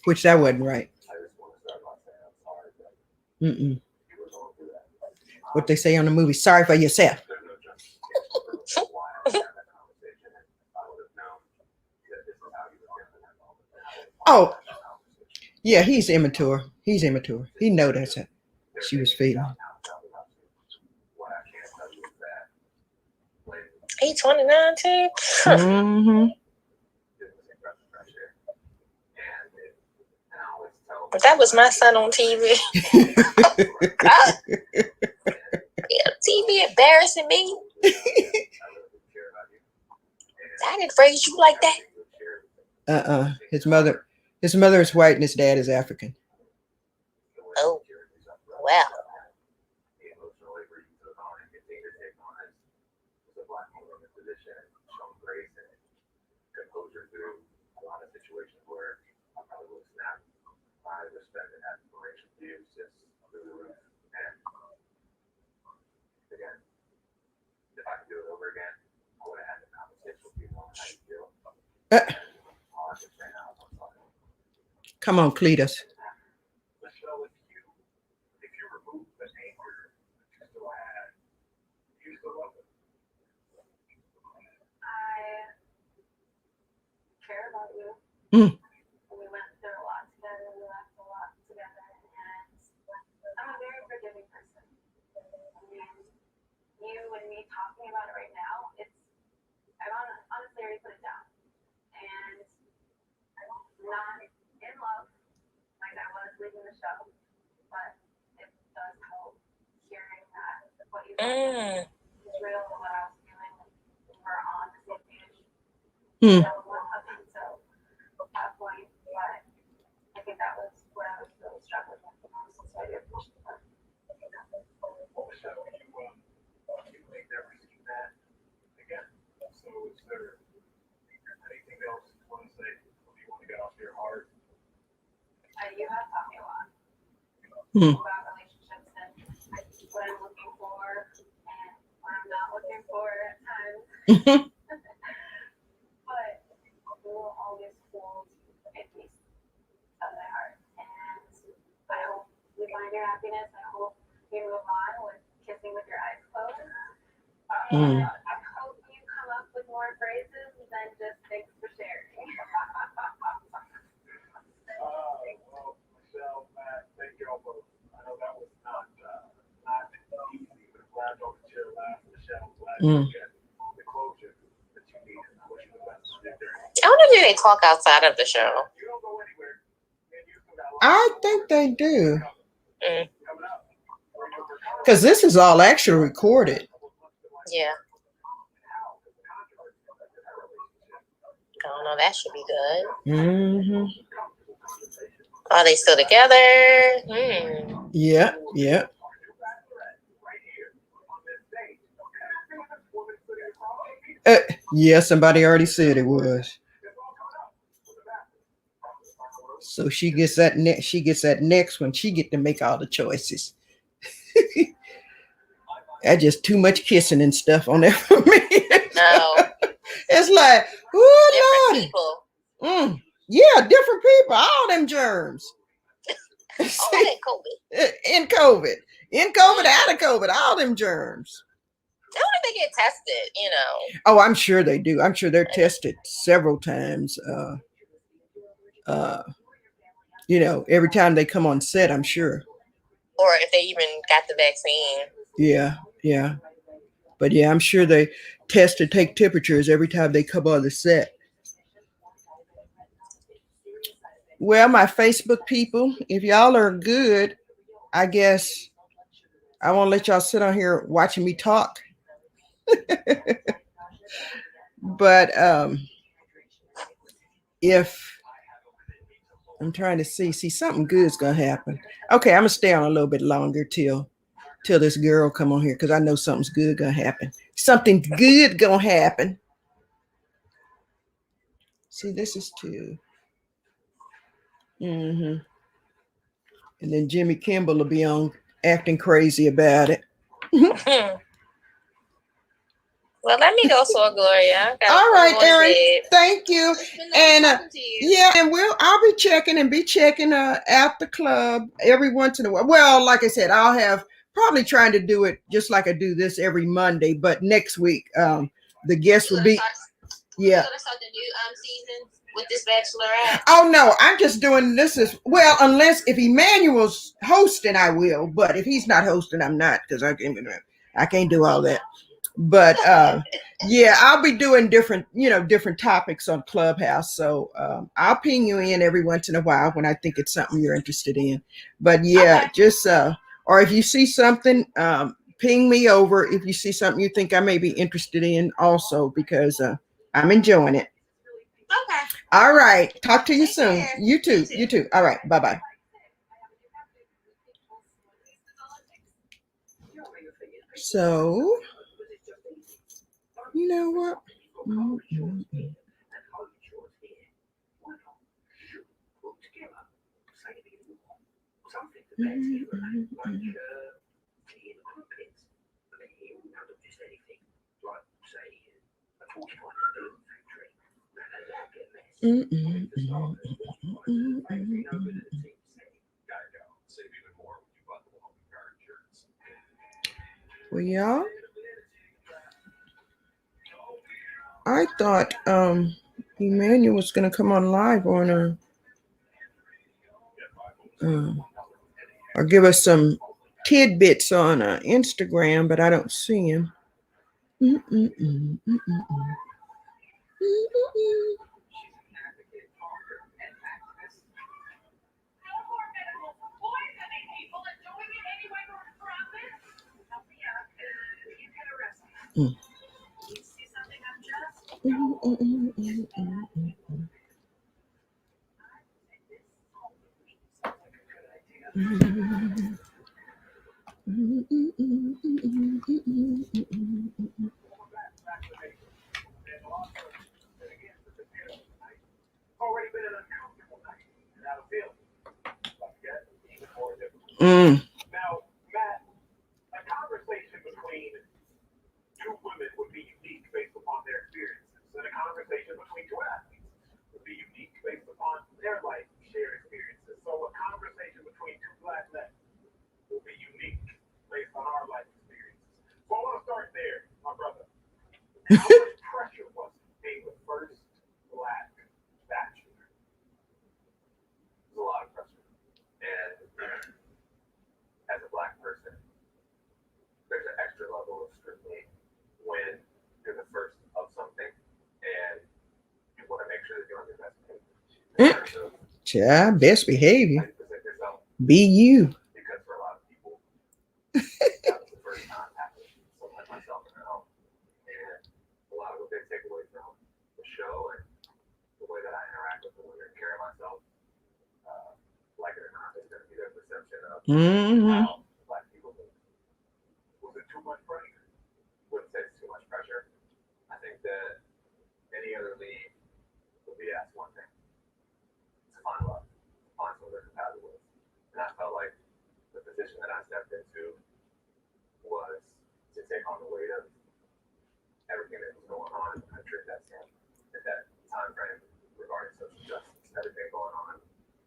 Which that wasn't right. What they say on the movie, sorry for yourself. Oh, yeah, he's immature. He's immature. He know that's it. She was feeling. 829 too. Mm-hmm. But that was my son on TV. Yeah, TV embarrassing me. I didn't raise you like that. His mother is white and his dad is African. Oh, wow. Come on, Cletus. We went through a lot together. We left a lot together, and I'm a very forgiving person. I mean, you and me talking about it right now, I've honestly already put it down, and I'm not in love like I was leaving the show, but it does help hearing that what you said is real, what I was feeling, we're on the same page. up until that point. But I think that was what I was really struggling with the most. So I did push the button. You may never see that again. So is there anything else you want to say? What do you want to get off your heart? You have taught me a lot about relationships and what I'm looking for and what I'm not looking for at times. But you will always hold a piece of my heart. And I hope you find your happiness. I hope you move on with kissing with your eyes closed. And I hope you come up with more phrases than just thanks for sharing. Well, Michelle, Matt, thank you all both. I know that was not easy, but I'm glad y'all could share laughs. Michelle, glad you get the closure that you need. I wish you the best on your journey. I wonder if they talk outside of the show. You don't go anywhere. I think they do. Because this is all actually recorded. Yeah. I don't know. That should be good. Mm-hmm. Are they still together? Yeah, yeah. Yeah, somebody already said it was. So she gets that next. She gets that next one. She get to make all the choices. That's just too much kissing and stuff on there for me. No. It's like, oh Lord. People. Yeah, different people. All them germs. All in COVID. In COVID. In COVID, out of COVID. All them germs. I wonder if they get tested, you know. Oh, I'm sure they do. I'm sure they're tested several times. You know, every time they come on set, I'm sure. Or if they even got the vaccine. Yeah, yeah. But yeah, I'm sure they test and take temperatures every time they come on the set. Well, my Facebook people, if y'all are good, I guess I won't let y'all sit on here watching me talk. But if I'm trying to see something good's gonna happen. Okay, I'm gonna stay on a little bit longer till this girl come on here because I know something's good gonna happen. Something good gonna happen. See, this is 2. And then Jimmy Kimball will be on acting crazy about it. Well, let me go, Soul Gloria. All right, Erin. Thank you. And yeah, and I'll be checking at the club every once in a while. Well, like I said, I'll have probably trying to do it just like I do this every Monday, but next week the guest will be yeah. So start the new season with this Bachelor. Oh no, I'm just doing this unless if Emmanuel's hosting, I will. But if he's not hosting, I'm not because I can't do all that. But yeah, I'll be doing different topics on Clubhouse. So I'll ping you in every once in a while when I think it's something you're interested in. But yeah, just or if you see something, ping me over if you see something you think I may be interested in also, because I'm enjoying it. Okay. All right. Talk to you soon. You too. You too. All right. Bye-bye. So, you know what? Well, y'all, I thought Emmanuel was going to come on live on or give us some tidbits on Instagram, but I don't see him. Already been an uncomfortable night, and I feel like that even more difficult. Now, Matt, a conversation between two women would be unique based upon their experiences, and a conversation between two athletes would be unique based upon their life shared experiences. So, a conversation between two black men will be unique based on our life experiences. So, I want to start there, my brother. How much pressure was it being the first black bachelor? There's a lot of pressure. And as a black person, there's an extra level of scrutiny when you're the first of something and you want to make sure that you're on your best behavior. Yeah, best behavior. Be you. Because for a lot of people, that was the first time happening. So like myself in their home. And a lot of what they take away from the show and the way that I interact with the women and carry myself, like it or not, is going to be their perception of how black people move. Was it too much pressure? Wouldn't say it's too much pressure. I think that any other league would be asked one thing: to find love, find someone they're compatible with. And I felt like the position that I stepped into was to take on the weight of everything that was going on in the country at that time frame regarding social justice, everything going on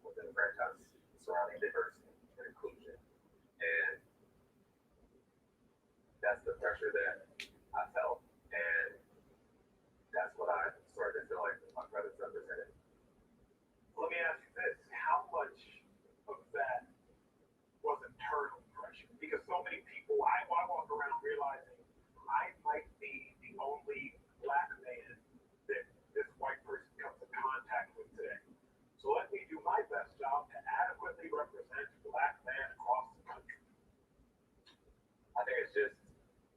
within the franchise surrounding diversity and inclusion. And that's the pressure that I felt. And that's what I started to feel like my brothers represented. Let me ask you this: how much of that was internal pressure? Because so many people, I walk around realizing I might be the only black man that this white person comes in contact with today. So let me do my best job to adequately represent black men across the country. I think it's just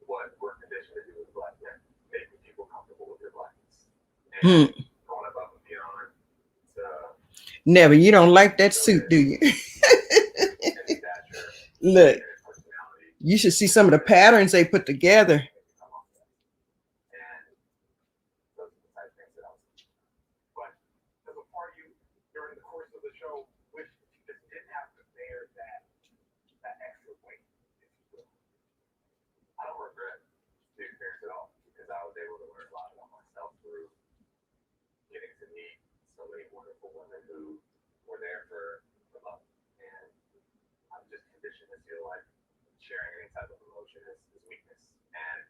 what we're conditioned to do as black men, making people comfortable with their blackness. And going above and beyond to never. You don't like that suit, do you? Look, you should see some of the patterns they put together. But as a part of you during the course of the show, which just didn't have to bear that extra weight, if you will. I don't regret the experience at all because I was able to learn a lot about myself through getting to meet so many wonderful women who were there for love. And I'm just conditioned to feel like sharing any type of emotion is weakness. And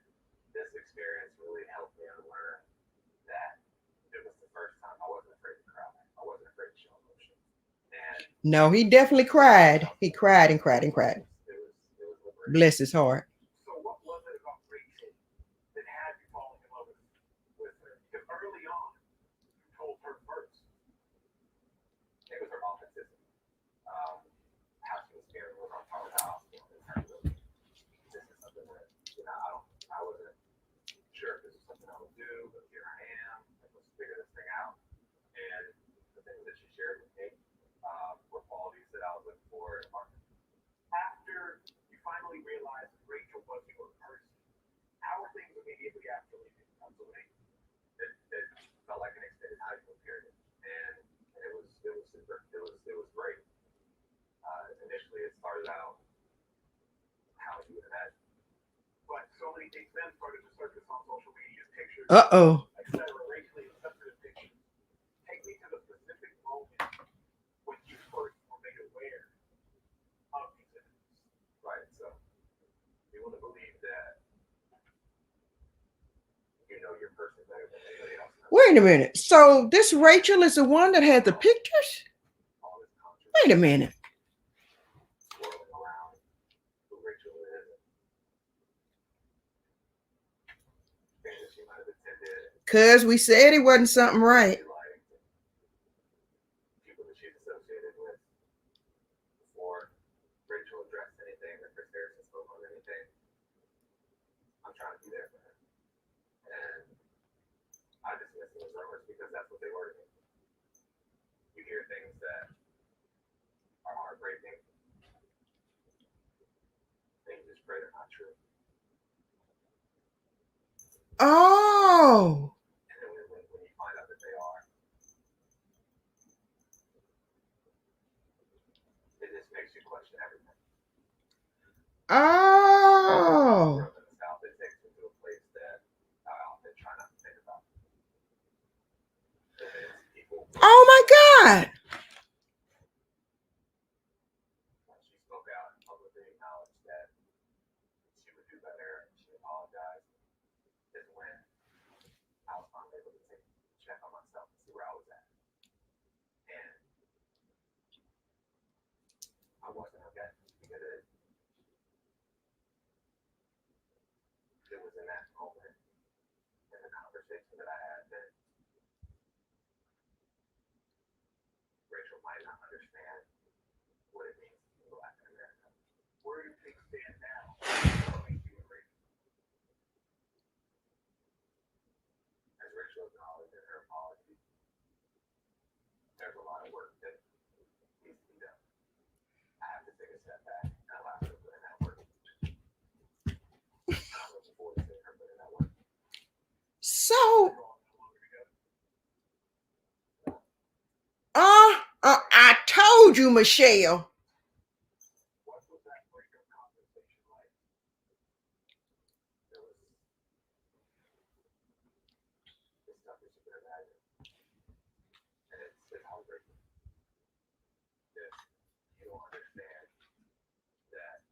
this experience really helped me unlearn that it was the first time I wasn't afraid to cry. I wasn't afraid to show emotion. And no, he definitely cried. He cried and cried and cried. It was Bless his heart. So what was it about Rachel that had you falling in love with her? Because early on, you told her first. It was her authenticity. How she was feeling with our powerhouse in terms of this is something that, I wasn't sure if this was something I would do, but here I am. Let's figure this thing out. And the things that she shared with me were qualities that I was looking for in a partner. After you finally realized Rachel was your person, how were things immediately after leaving Pennsylvania? It felt like an extended high school period, and it was super. It was great. Initially, it started out how you would imagine, but so many things then started to surface on social media, pictures, etc. Racially insensitive pictures. Take me to the specific moment when you first were made aware of these images. Right. So you want to believe that you know your person better than anybody else. Wait a minute. So this Rachel is the one that had the pictures? Wait a minute. Swirling around who Rachel is. Things that she might have attended. Because we said it wasn't something right. People that she's associated with before Rachel addressed anything or Chris Harrison spoke on anything. I'm trying to be there for her. And I dismissed it hear things that are heartbreaking. Things just pray they're not true. Oh. And then when you find out that they are, it just makes you question everything. Oh. In the South, it takes me to a place that I often try not to think about. Oh my God. When she spoke out and publicly acknowledged that she would do better and she apologized, is when I was finally able to check on myself and see where I was at. And I wasn't okay because it was in that moment, in the conversation that I had, that Rachel might not understand what it means to be Black in America. Where do things stand now? As Rachel acknowledged in her apology, there's a lot of work that needs to be done. I have to take a step back and allow her to put in that work. I'm looking forward to seeing her put in that work. So, I told you, Michelle. What was that breakup conversation like? There was the stuff that you could imagine. And it's heartbreaking. If you don't understand that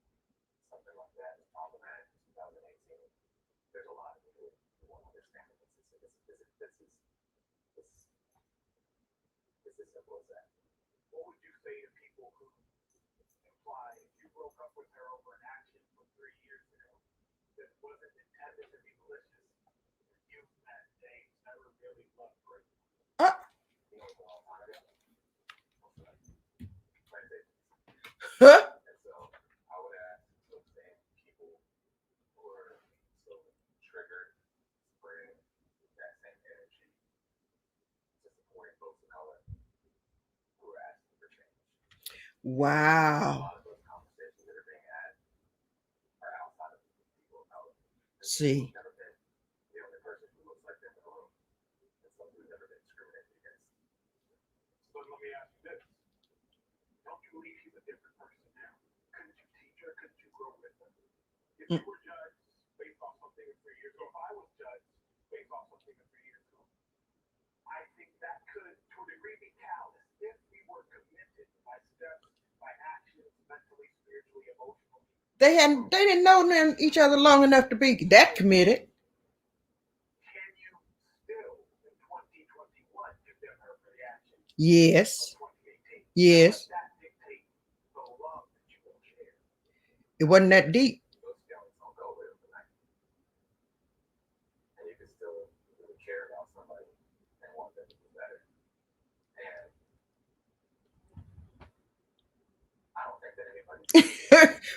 something like that is problematic in 2018, there's a lot of people who won't understand it. It's as simple as that. What would you say to people who imply if you broke up with her over an action from 3 years ago that wasn't intended to be malicious, you that day never really loved her? You know, a long time ago. Huh? And so I would ask those same people who are so triggered, spreading that same energy to support folks of color who are asking for change. Wow. A lot of those conversations that are being had are outside of people of color. See. Never been the only person who looks like them in the room. And someone who's never been discriminated against. So let me ask you this. Don't you believe she's a different person now? Couldn't you teach her? Couldn't you grow with her? If you were judged based off something 3 years ago, if I was judged based off something 3 years ago, I think that could, to a degree, be callous if we were committed by steps, by actions, mentally, spiritually, emotionally. They didn't know each other long enough to be that committed. Can you still, in 2021, condemn her for the actions? Yes. 2018? Yes. That dictates the love that you will share. It wasn't that deep. Those feelings don't go away overnight. And you can still really care about somebody and want them to do better. And I don't think that anybody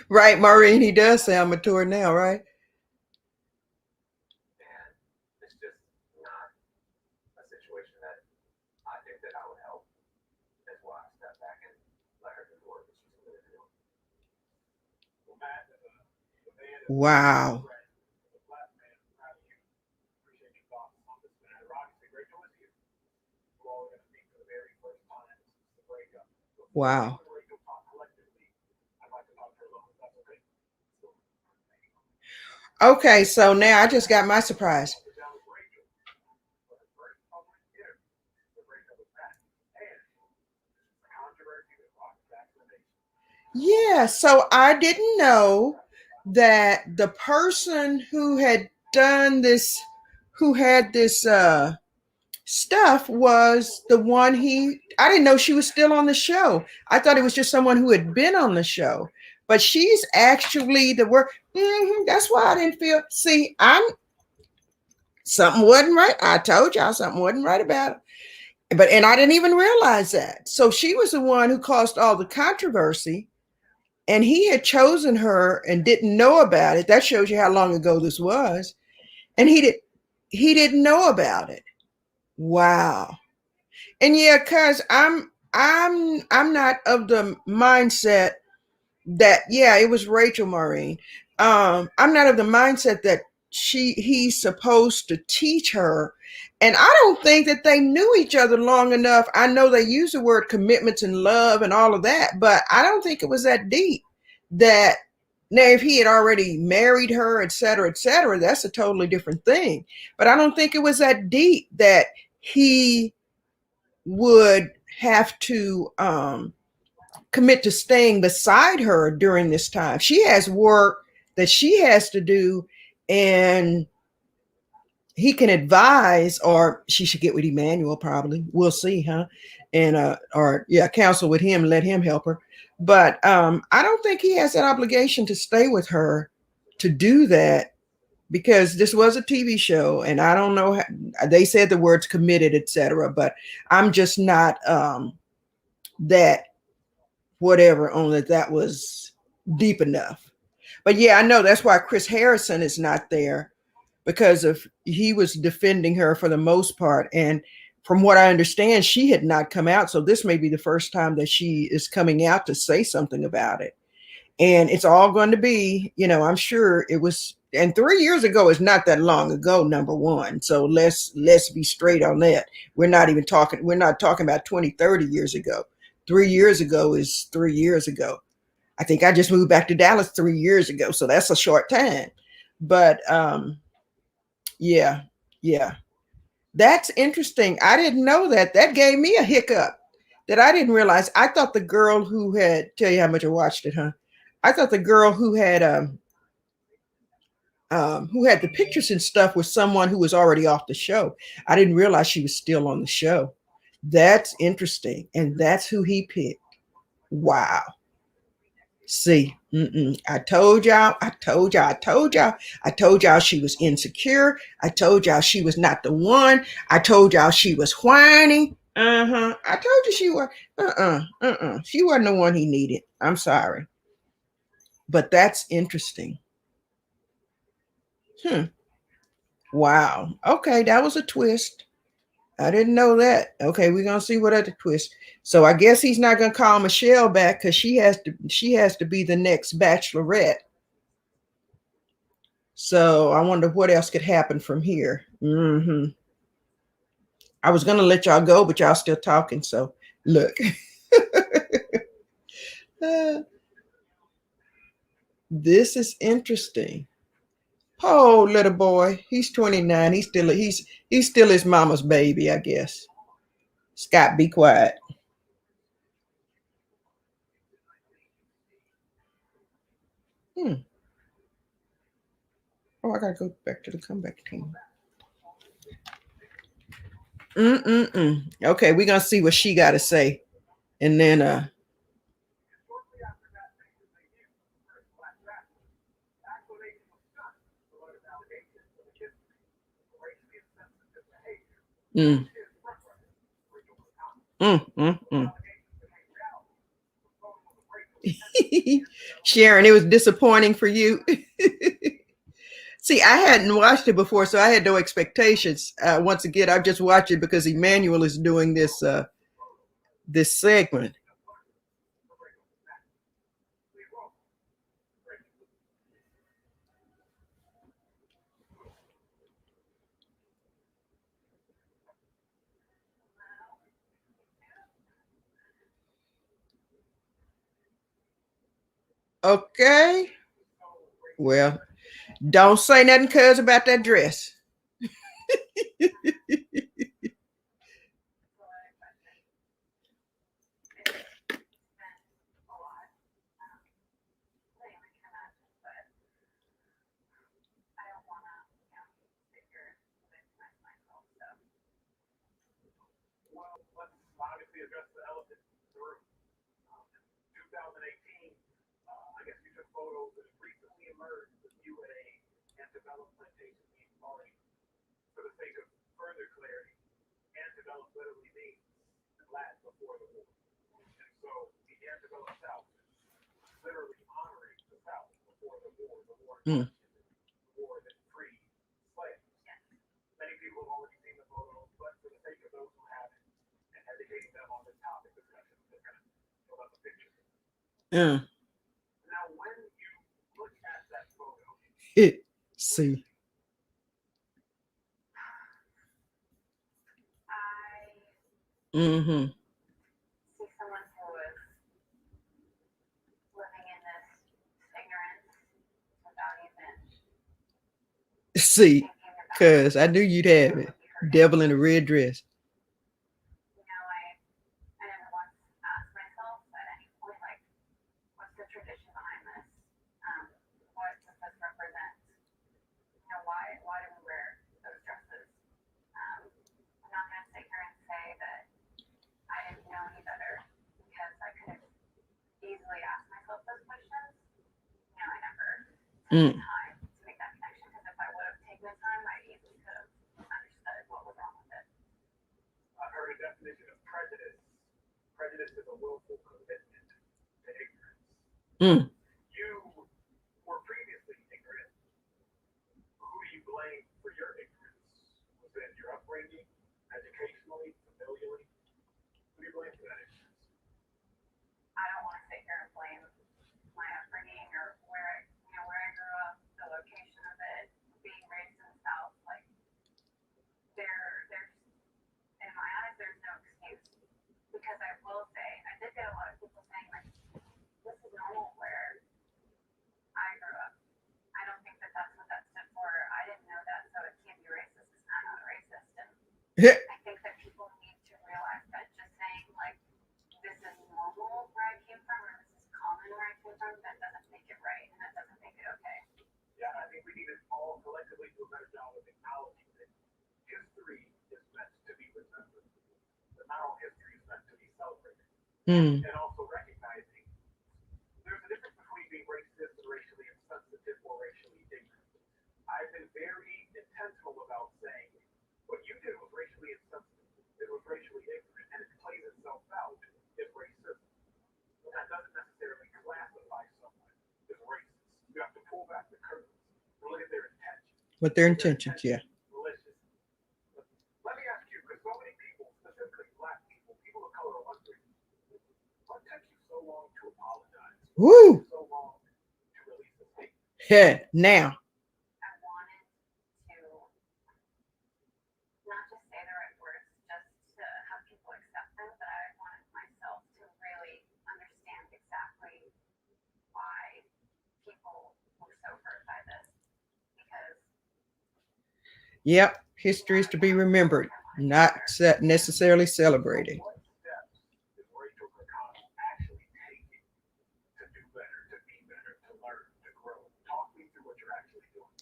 Right, Maureen, he does sound mature now, right? And it's just not a situation that I think that I would help. That's why I step back and let her do the work that she's committed to doing. Well, Matt, wow. the Black man, proud of you. Appreciate your thoughts on this matter. Obviously, Rachel is here. You all are going to meet for the very first time since the breakup. Wow. Rachel talk collectively. I'd like to talk to her alone. That's okay. Okay, so now I just got my surprise. Yeah, so I didn't know that the person who had done this, who had this stuff was the one I didn't know she was still on the show. I thought it was just someone who had been on the show, but she's actually the work. That's why I didn't feel, see, something wasn't right. I told y'all something wasn't right about it. And I didn't even realize that. So she was the one who caused all the controversy, and he had chosen her and didn't know about it. That shows you how long ago this was. And he didn't know about it. Wow. And yeah, cause I'm not of the mindset that, yeah, it was Rachel Maureen. I'm not of the mindset that he's supposed to teach her. And I don't think that they knew each other long enough. I know they use the word commitments and love and all of that, but I don't think it was that deep. That now, if he had already married her, et cetera, that's a totally different thing. But I don't think it was that deep that he would have to commit to staying beside her during this time. She has work that she has to do, and he can advise, or she should get with Emmanuel, probably. We'll see, huh? And or yeah, counsel with him, let him help her. But I don't think he has that obligation to stay with her to do that, because this was a TV show, and I don't know how, they said the words committed, etc. But I'm just not that whatever on that was deep enough. But yeah, I know that's why Chris Harrison is not there, because of he was defending her for the most part. And from what I understand, she had not come out. So this may be the first time that she is coming out to say something about it. And it's all going to be, I'm sure it was, and 3 years ago is not that long ago, number one. So let's be straight on that. We're not talking about 20, 30 years ago. 3 years ago is 3 years ago. I think I just moved back to Dallas 3 years ago. So that's a short time. But yeah. That's interesting. I didn't know that. That gave me a hiccup that I didn't realize. I thought the girl who had, tell you how much I watched it, huh? I thought the girl who had the pictures and stuff was someone who was already off the show. I didn't realize she was still on the show. That's interesting. And that's who he picked. Wow. See, I told y'all she was insecure. I told y'all she was not the one. I told y'all she was whiny. I told you she was, she wasn't the one he needed. I'm sorry. But that's interesting. Wow. Okay, that was a twist. I didn't know that. Okay, we're gonna see what other twist. So I guess he's not gonna call Michelle back, because she has to be the next Bachelorette. So I wonder what else could happen from here. I was gonna let y'all go, but y'all still talking. So look. This is interesting. Oh, little boy, he's 29. He's still his mama's baby, I guess. Scott, be quiet. Oh, I gotta go back to the comeback team. Okay, we're gonna see what she got to say, and then Sharon, it was disappointing for you. See, I hadn't watched it before, so I had no expectations. Once again, I've just watched it because Emmanuel is doing this segment. Okay. Well, don't say nothing, cuz, about that dress. Obviously address the elephant in the room. 2018, I guess you took photos that recently emerged with you at a antebellum plantation being party. For the sake of further clarity, antebellum literally means Latin before the war. And so the antebellum South is literally honoring the South before the war, the war that freed slaves. Many people have already seen the photos, but for the sake of those who haven't, and educating them on this topic, this country Now, when you look at that photo, see. Mm-hmm. See someone who was living in this ignorance without even see, because I knew you'd have it. Devil in a red dress. You know, I never once asked myself at any point, like, what's the tradition behind this? What does this represent? You know, why do we wear those dresses? I'm not going to sit here and say that I didn't know any better, because I could have easily asked myself those questions. You know, I never took the time to make that connection, because if I would have taken the time, I easily could have understood what was wrong with it. I've heard a definition of prejudice. Prejudice is a willful commitment to ignorance. You were previously ignorant. Who do you blame for your ignorance? Was it your upbringing, educationally, familially? Who do you blame for that ignorance? I don't want to sit here and blame my upbringing or where I grew up, the location of it, being raised in the South. Like, there's in my eyes, there's no excuse. Because I will say, I did get a lot of people saying, like, this is normal where I grew up. I don't think that that's what that stood for. I didn't know that, so it can't be racist because I'm not a racist. And I think that people need to realize that just saying, like, this is normal where I came from, or this is common where I came from, that doesn't make it right, and that doesn't make it okay. Yeah, I think we need to all collectively do a better job of acknowledging that history is meant to be remembered. But not all history is meant to be celebrated. And also recognizing there's a difference between being racist and racially insensitive or racially ignorant. I've been very intentional about saying what you did was racially insensitive. It was racially ignorant, and it plays itself out as racism. But that doesn't necessarily classify someone as racist. You have to pull back the curtains and look at their intentions. What their intentions, yeah. Malicious. Let me ask you, because so many people, specifically Black people, people of color, are wondering, what took you so long to apologize? Woo! So long to release a statement? Yeah, now. I wanted to not just say the right words, just to have people accept them, but I wanted myself to really understand exactly why people were so hurt by this. Because yep, history is to be remembered, not necessarily celebrated. What steps is Rachel McConnell actually taking to do better, to be better, to learn, to grow? Talk me through what you're actually doing.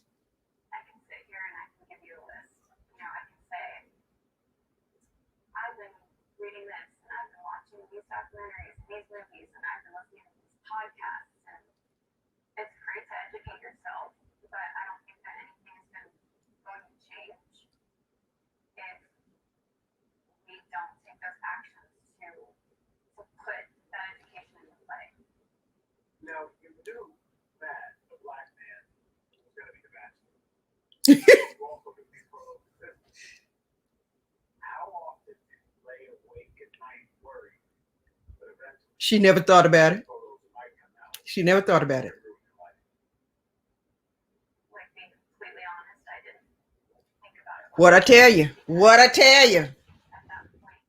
I can sit here and I can give you a list. You know, I can say, I've been reading this, and I've been watching these documentaries and these movies, and I've been listening to these podcasts, and it's great to educate yourself, but I don't think that anything is going to change if we don't take those actions to put that education into play. Now, you knew that a Black man was going to be the Bachelor. You also knew these photos existed. How often did you lay awake at night worried that eventually she never thought about it? photos might come out? She never thought about it. Like, being completely honest, I didn't think about it. What I tell you? What I tell you? At that point,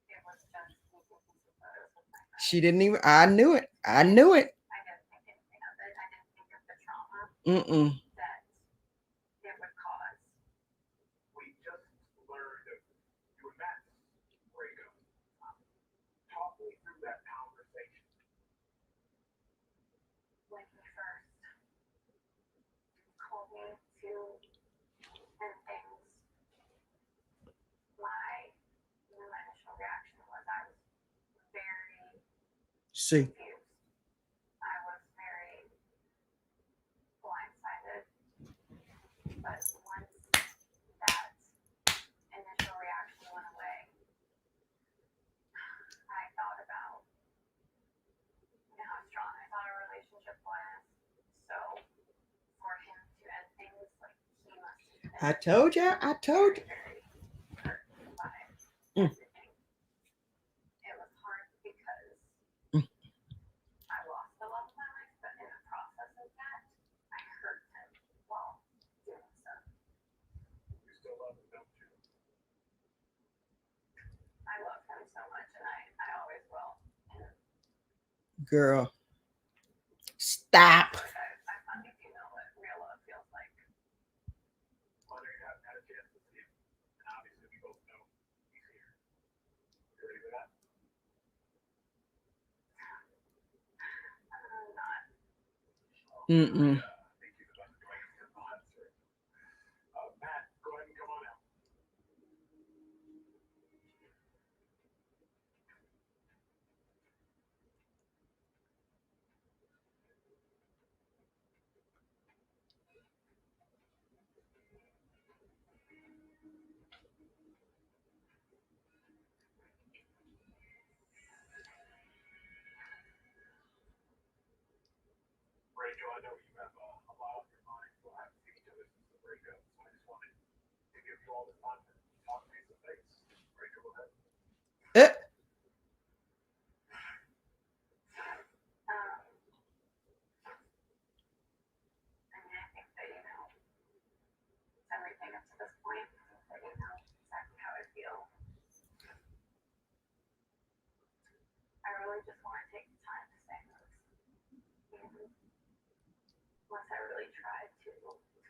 it was just me taking some photos with my friends. She didn't even. I knew it. I knew it. I didn't think anything of it. I didn't think of the trauma that it would cause. We just learned of you and Matt's breakup. Talk me through that conversation. When he first called me to end things, my initial reaction was I was very confused. I was very blindsided. But once that initial reaction went away, I thought about how strong I thought our relationship was. So for him to end things, like, he must have been I told you. I told you. very hurt by everything. It was hard because Girl, stop. I find if you know what real love feels like. Well, there you haven't had a chance to see him. And obviously, we both know he's here. You ready for that? I'm not. Mm-mm. I think he's about to go ahead and get the answer. Matt, go ahead and come on out. Rachel, I know you have a lot on your mind. We'll have to see each other since the breakup. So I just wanted to give you all the time to talk face to face. Rachel, go ahead. I mean, I think that you know everything up to this point. That you know exactly how I feel. I really just want to take the time to say this. And unless I really tried to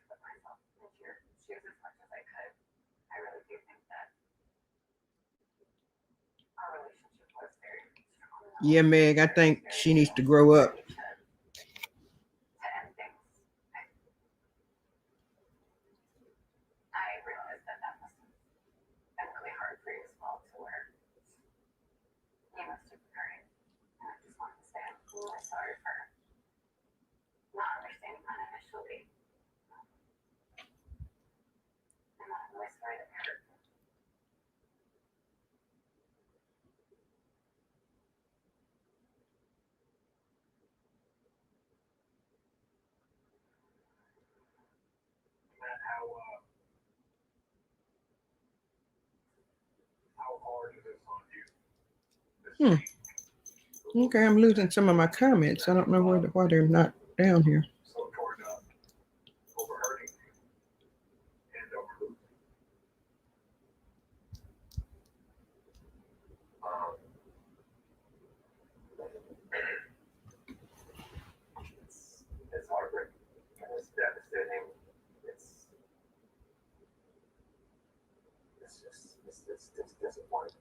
put myself into your shoes as much as I could, I really do think that our relationship was very strong. Yeah, Meg, I think she needs to grow up. To end things. I realized that must have been really hard for you as well, to where you must have been hurting. And I just wanted to say I'm really sorry for not understanding that initially. And I'm really sorry that it hurt. Matt, how hard is this on you? Okay, I'm losing some of my comments. I don't know why they're not down here. So toward overhurting you and overlosing. It's heartbreaking and it's devastating. It's disappointing.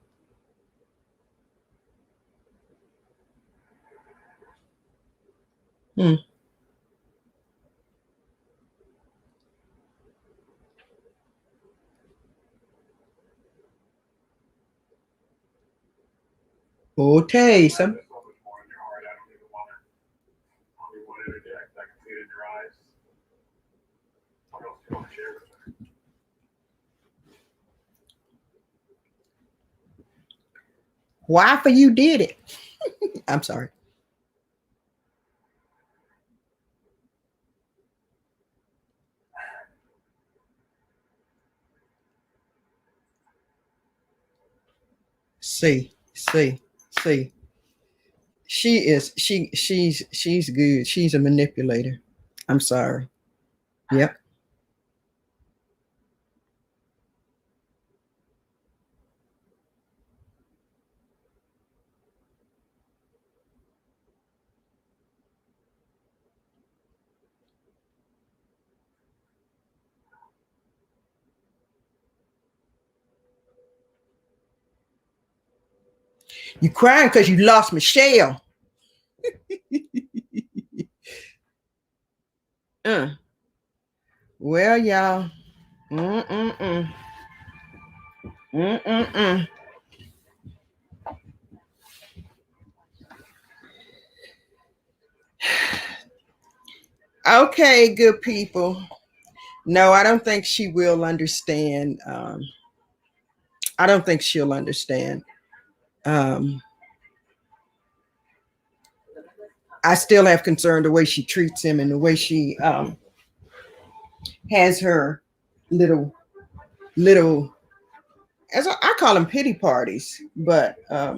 Okay, so There's so much more in your heart. I don't even want to interject. I can see it in your eyes. What else do you want to share with me? why for you did it? I'm sorry. See. She's good. She's a manipulator. I'm sorry. Yep. You crying because you lost Michelle. Well, y'all. Okay, good people. No, I don't think she will understand. I don't think she'll understand. I still have concern the way she treats him and the way she has her little, as I call them pity parties, but I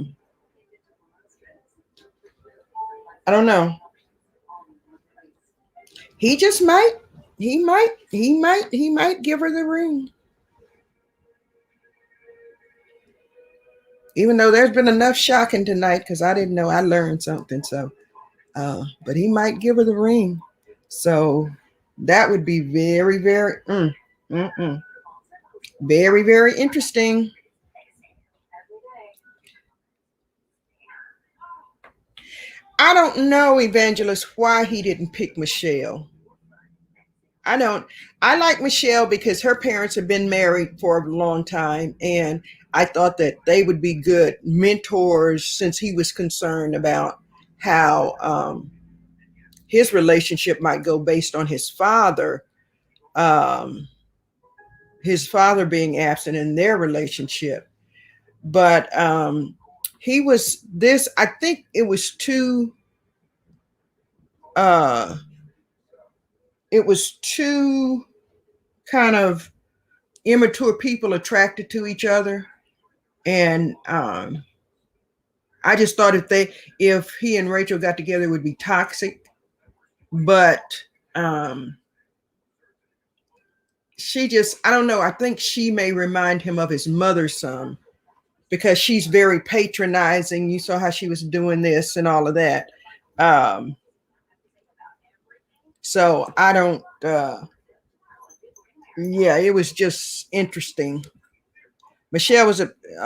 don't know. He just might, he might give her the ring. Even though there's been enough shocking tonight, because I didn't know, I learned something. So but he might give her the ring. So that would be very, very, very, very interesting. I don't know, Evangelist, why he didn't pick Michelle. I don't. I like Michelle because her parents have been married for a long time, and I thought that they would be good mentors since he was concerned about how his relationship might go based on um, his father being absent in their relationship. But he was this. I think it was too. It was two kind of immature people attracted to each other, and I just thought if he and Rachel got together, it would be toxic. But she just, I don't know. I think she may remind him of his mother some because she's very patronizing. You saw how she was doing this and all of that. So I don't. Yeah, it was just interesting. Michelle was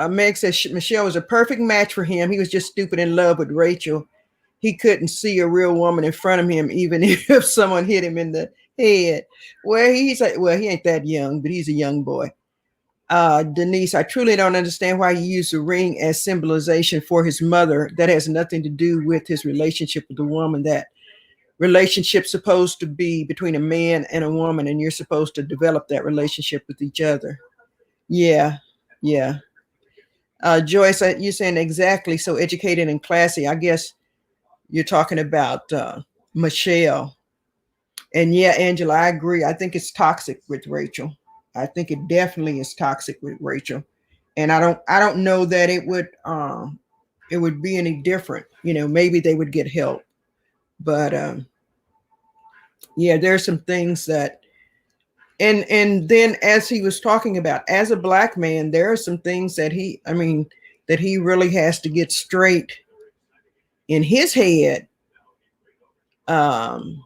Meg says Michelle was a perfect match for him. He was just stupid in love with Rachel. He couldn't see a real woman in front of him, even if someone hit him in the head. Well, he's like, well, he ain't that young, but he's a young boy. Denise, I truly don't understand why he used the ring as symbolization for his mother. That has nothing to do with his relationship with the woman. That relationship's supposed to be between a man and a woman, and you're supposed to develop that relationship with each other. Yeah, yeah. Joyce, you're saying exactly. So educated and classy. I guess you're talking about Michelle. And yeah, Angela, I agree. I think it's toxic with Rachel. I think it definitely is toxic with Rachel. And I don't know that it would be any different. You know, maybe they would get help. But yeah, there's some things that and then as he was talking about, as a black man, there are some things that that he really has to get straight in his head, um,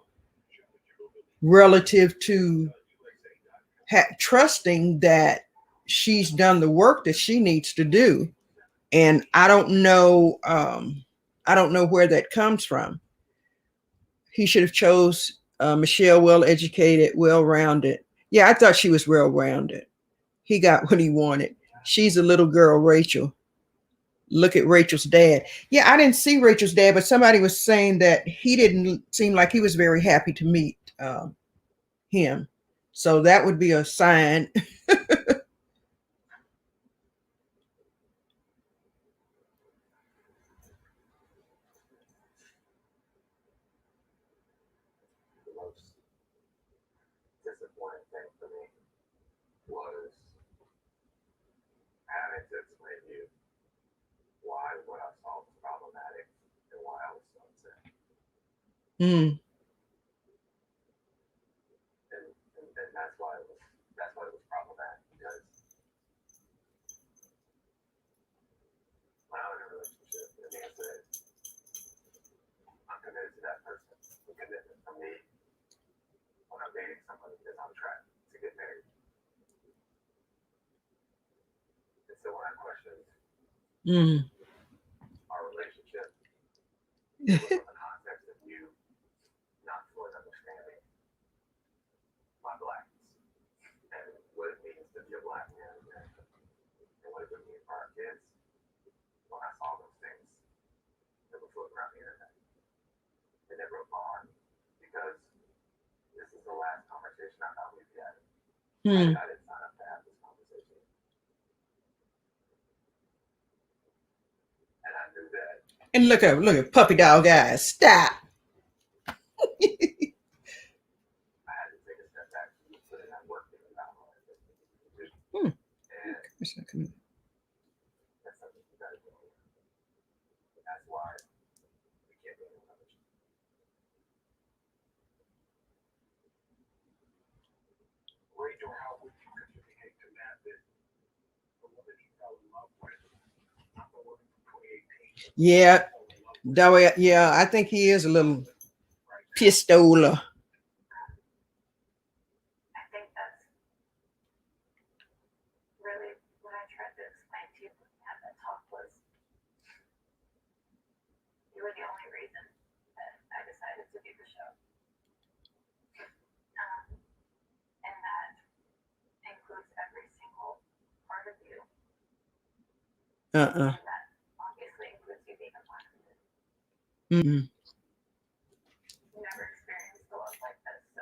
relative to trusting that she's done the work that she needs to do. And I don't know where that comes from. He should have chose Michelle, well educated, well rounded. Yeah, I thought she was well rounded. He got what he wanted. She's a little girl, Rachel. Look at Rachel's dad. Yeah, I didn't see Rachel's dad, but somebody was saying that he didn't seem like he was very happy to meet him. So that would be a sign. The most disappointing thing for me was having to explain to you why what I saw was problematic and why I was so upset. Mm. And that's why it was problematic, because when I'm in a relationship, the man said, I'm committed to that person. The commitment for me when I'm dating somebody is on track to get married. And so when I questioned our relationship in the context of you not fully understanding my blackness and what it means to be a black man in America and what it would mean for our kids, when I saw those things that were floating around the internet, and it broke my heart, because this is the last conversation I thought we'd be having. I didn't sign up to have this conversation. And I knew that. And look at puppy dog eyes. Stop. I had to take a step back and put in that work to get out of it. And that's something you gotta do. That's why we can't be in a relationship. Rachel, how would you communicate to Matt that the woman he fell in love with, not the woman from 2018? Yeah, Yeah, I think he is a little pistola. I think that's really what I tried to explain to you when we had that talk was you were the only reason that I decided to do the show. And that includes every single part of you. And that obviously includes you being a part of it. You never experienced a love like this, so.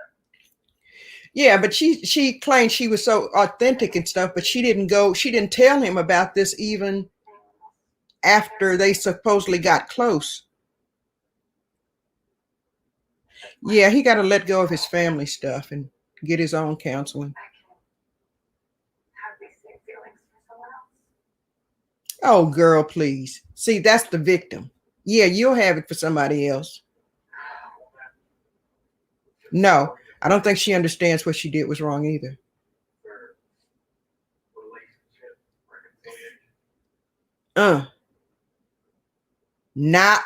Yeah, but she claimed she was so authentic and stuff, but she didn't tell him about this even after they supposedly got close. Yeah, he got to let go of his family stuff and get his own counseling. I can have these same feelings for someone else. Oh, girl, please. See, that's the victim. Yeah, you'll have it for somebody else. No, I don't think she understands what she did was wrong either. Not.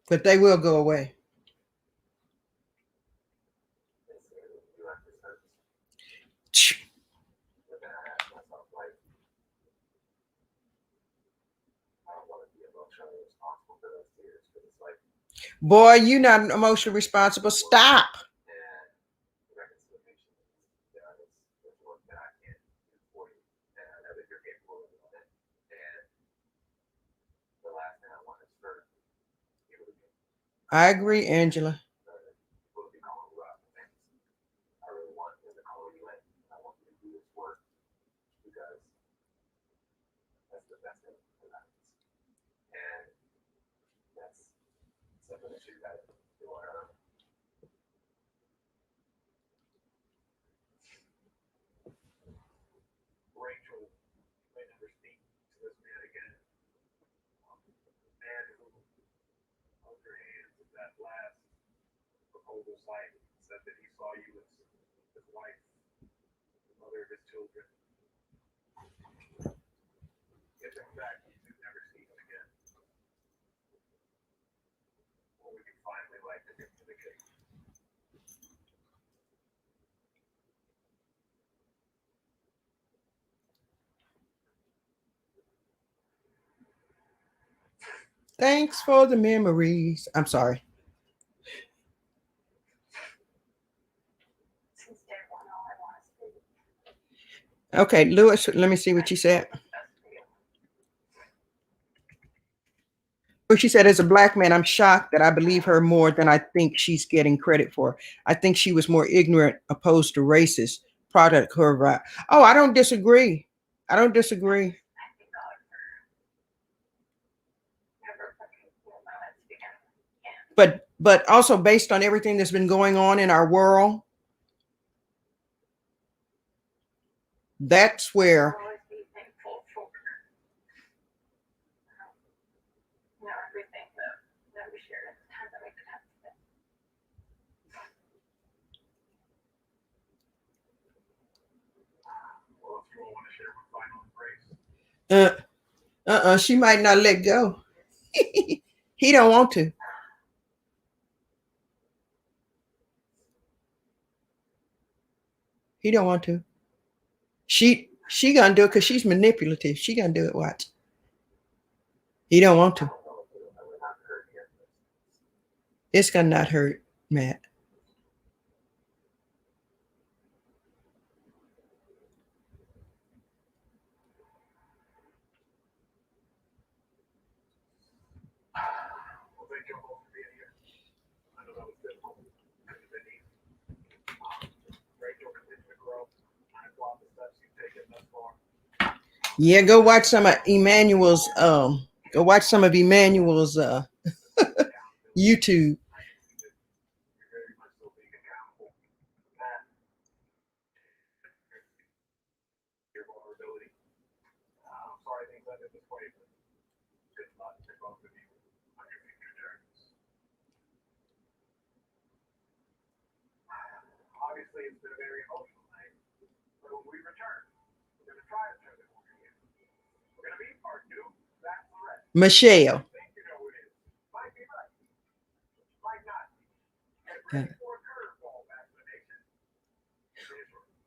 But they will go away. Boy, you're not emotionally responsible. Stop. I agree, Angela. Said that he saw you as his wife, the mother of his children. If in fact you do never see him again, or would you finally like to communicate? Thanks for the memories. I'm sorry. Okay, Lewis, let me see what you said. She said, as a Black man, I'm shocked that I believe her more than I think she's getting credit for. I think she was more ignorant, opposed to racist product of her. Oh, I don't disagree. I don't disagree. But also based on everything that's been going on in our world, that's where she might not let go. He don't want to. He don't want to. She gonna do it because she's manipulative. She gonna do it. Watch. He don't want to. It's gonna not hurt, Matt. Yeah, go watch some of Emmanuel's YouTube. Obviously, it's been a very emotional night. But when we return, we're going to try to turn it over. Michelle.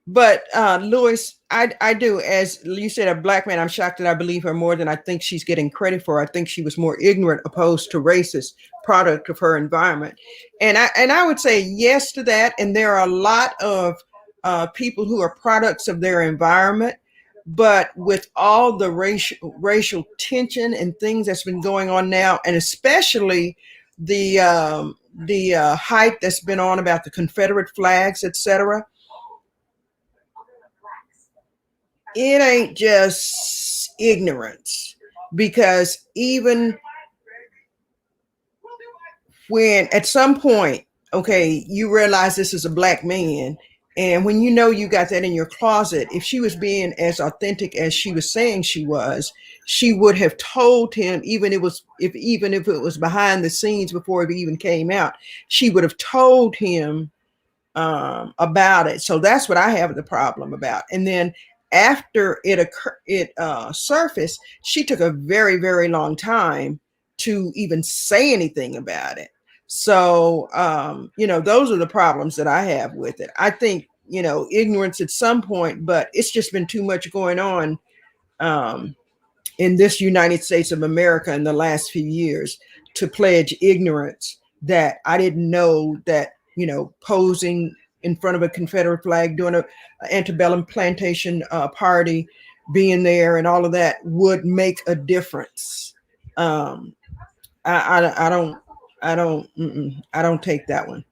But Louis, I do, as you said, a black man. I'm shocked that I believe her more than I think she's getting credit for. I think she was more ignorant, opposed to racist, product of her environment. And I would say yes to that. And there are a lot of people who are products of their environment. But with all the racial tension and things that's been going on now, and especially the hype that's been on about the Confederate flags, etc., it ain't just ignorance, because even when at some point, okay, you realize this is a black man, and when you know you got that in your closet, if she was being as authentic as she was saying she was, she would have told him, even if it was behind the scenes before it even came out, she would have told him about it. So that's what I have the problem about. And then after it surfaced, she took a very, very long time to even say anything about it. So, those are the problems that I have with it. I think, ignorance at some point, but it's just been too much going on in this United States of America in the last few years to pledge ignorance that I didn't know that, posing in front of a Confederate flag, doing a antebellum plantation party, being there and all of that would make a difference. I don't take that one.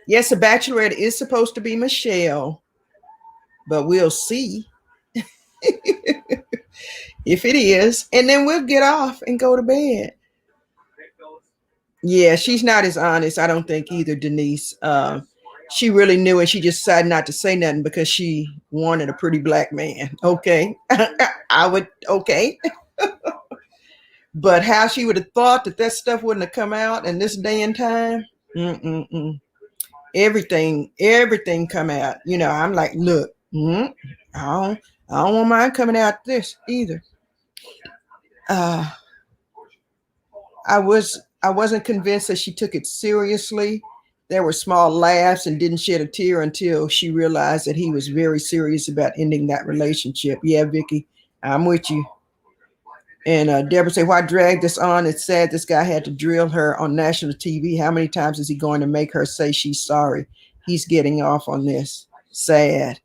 Yes, a bachelorette is supposed to be Michelle, but we'll see if it is, and then we'll get off and go to bed. Yeah, she's not as honest, I don't think, either, Denise. She really knew, and she just decided not to say nothing because she wanted a pretty black man. Okay. I would, okay. But how she would have thought that stuff wouldn't have come out in this day and time. Everything come out. I'm like, look, I don't want mine coming out this either. I wasn't convinced that she took it seriously. There were small laughs and didn't shed a tear until she realized that he was very serious about ending that relationship. Yeah, Vicky, I'm with you. And Deborah said, why drag this on? It's sad this guy had to drill her on national TV. How many times is he going to make her say she's sorry? He's getting off on this. Sad.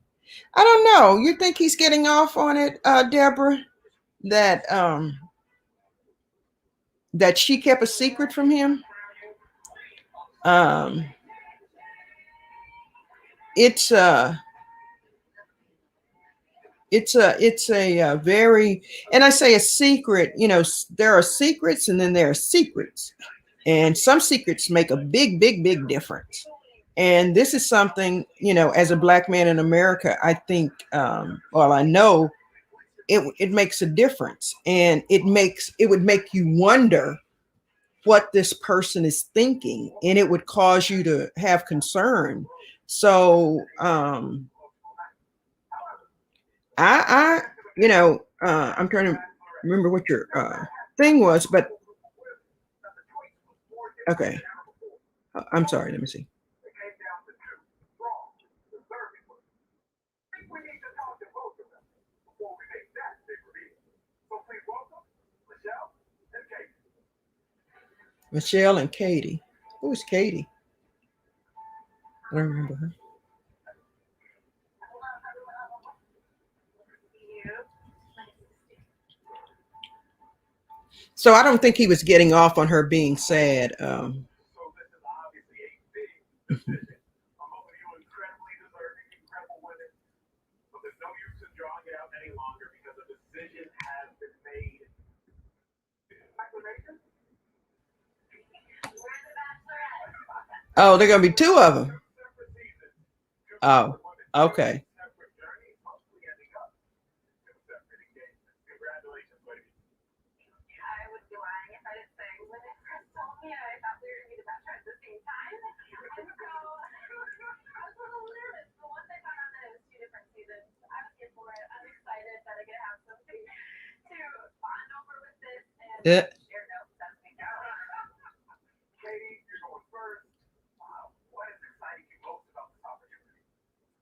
I don't know. You think he's getting off on it, Deborah? That she kept a secret from him? It's a very, and I say a secret, there are secrets and then there are secrets, and some secrets make a big, big, big difference. And this is something, as a black man in America, I think, I know it makes a difference, and it would make you wonder what this person is thinking, and it would cause you to have concern. So, I'm trying to remember what your thing was, but okay. I'm sorry. Let me see. Michelle and Katie. Who is Katie? I don't remember her. So I don't think he was getting off on her being sad. Oh, they're going to be two of them. Oh, okay. Share notes as we go. Katie, you're going first. Wow. What is exciting you most about this opportunity?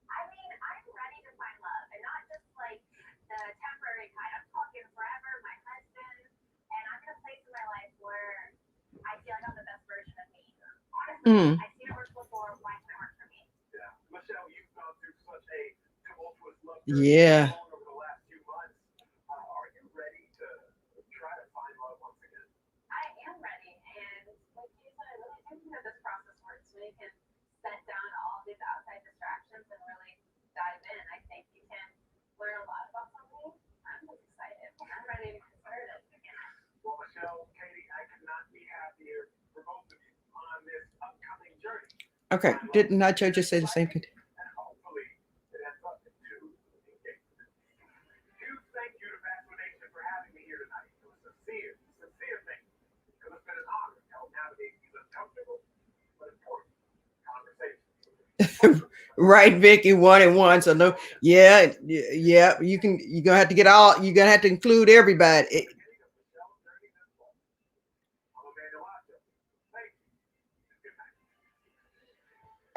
I mean, I'm ready to find love, and not just like the temporary kind. I'm talking forever, my husband, and I'm in a place in my life where I feel like I'm the best version of me. Honestly, I've seen it work before. Why can't it work for me? Yeah. Michelle, you've gone through such a tumultuous love journey over the last few months. Are you ready to try to find love once again? I am ready, and like you said, I really do think that this process works. We can set down all these outside distractions and really dive in. I think you can learn a lot about something. I'm just excited. I'm ready to consider it again. Well, Michelle, Katie, I could not be happier for both of you on this upcoming journey. Okay, did Nacho just say the same thing? And hopefully it ends up into engagement. Huge thank you to Bachelor Nation for having me here tonight. It was sincere thing. Because it's been an honor to help navigate these uncomfortable but important conversations. Right, Vicky, 1 and 1. So no, yeah, you're gonna have to you're gonna have to include everybody.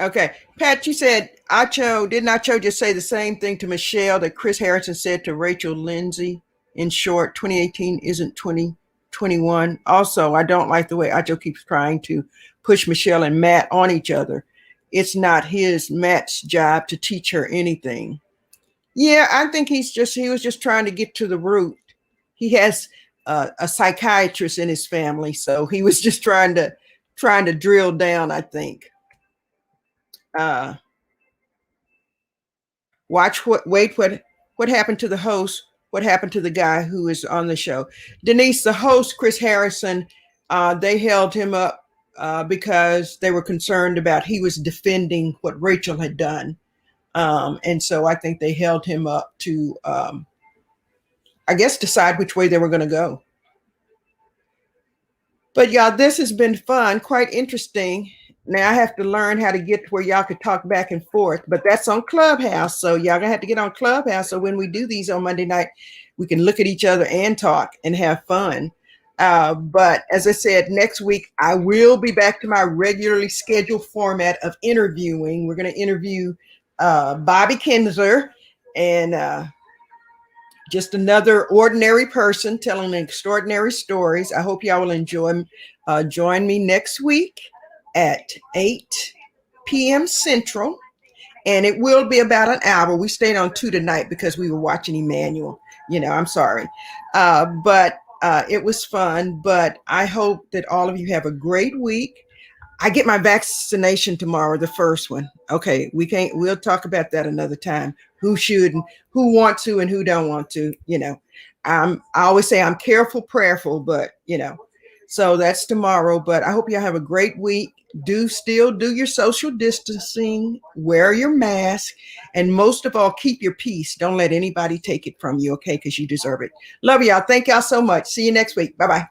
Okay, Pat, you said didn't Acho just say the same thing to Michelle that Chris Harrison said to Rachel Lindsay? In short, 2018 isn't 2021. Also, I don't like the way Acho keeps trying to push Michelle and Matt on each other. It's not Matt's job to teach her anything. Yeah, I think he was just trying to get to the root. He has a psychiatrist in his family, so he was just trying to drill down, I think. What happened to the host? What happened to the guy who is on the show? Denise, the host, Chris Harrison, they held him up because they were concerned about he was defending what Rachel had done. And so I think they held him up to, I guess, decide which way they were going to go. But y'all, this has been fun, quite interesting. Now I have to learn how to get to where y'all could talk back and forth, but that's on Clubhouse. So y'all gonna have to get on Clubhouse. So when we do these on Monday night, we can look at each other and talk and have fun. But as I said, next week, I will be back to my regularly scheduled format of interviewing. We're going to interview Bobby Kinsler and just another ordinary person telling extraordinary stories. I hope y'all will join me next week at 8 p.m. Central. And it will be about an hour. We stayed on 2 tonight because we were watching Emmanuel. I'm sorry. But it was fun. But I hope that all of you have a great week. I get my vaccination tomorrow, the first one. Okay, we'll talk about that another time. Who should, who want to, and who don't want to, I always say I'm careful, prayerful, but, so that's tomorrow. But I hope y'all have a great week. Still do your social distancing, wear your mask, and most of all, keep your peace. Don't let anybody take it from you, okay? Because you deserve it. Love y'all. Thank y'all so much. See you next week. Bye-bye.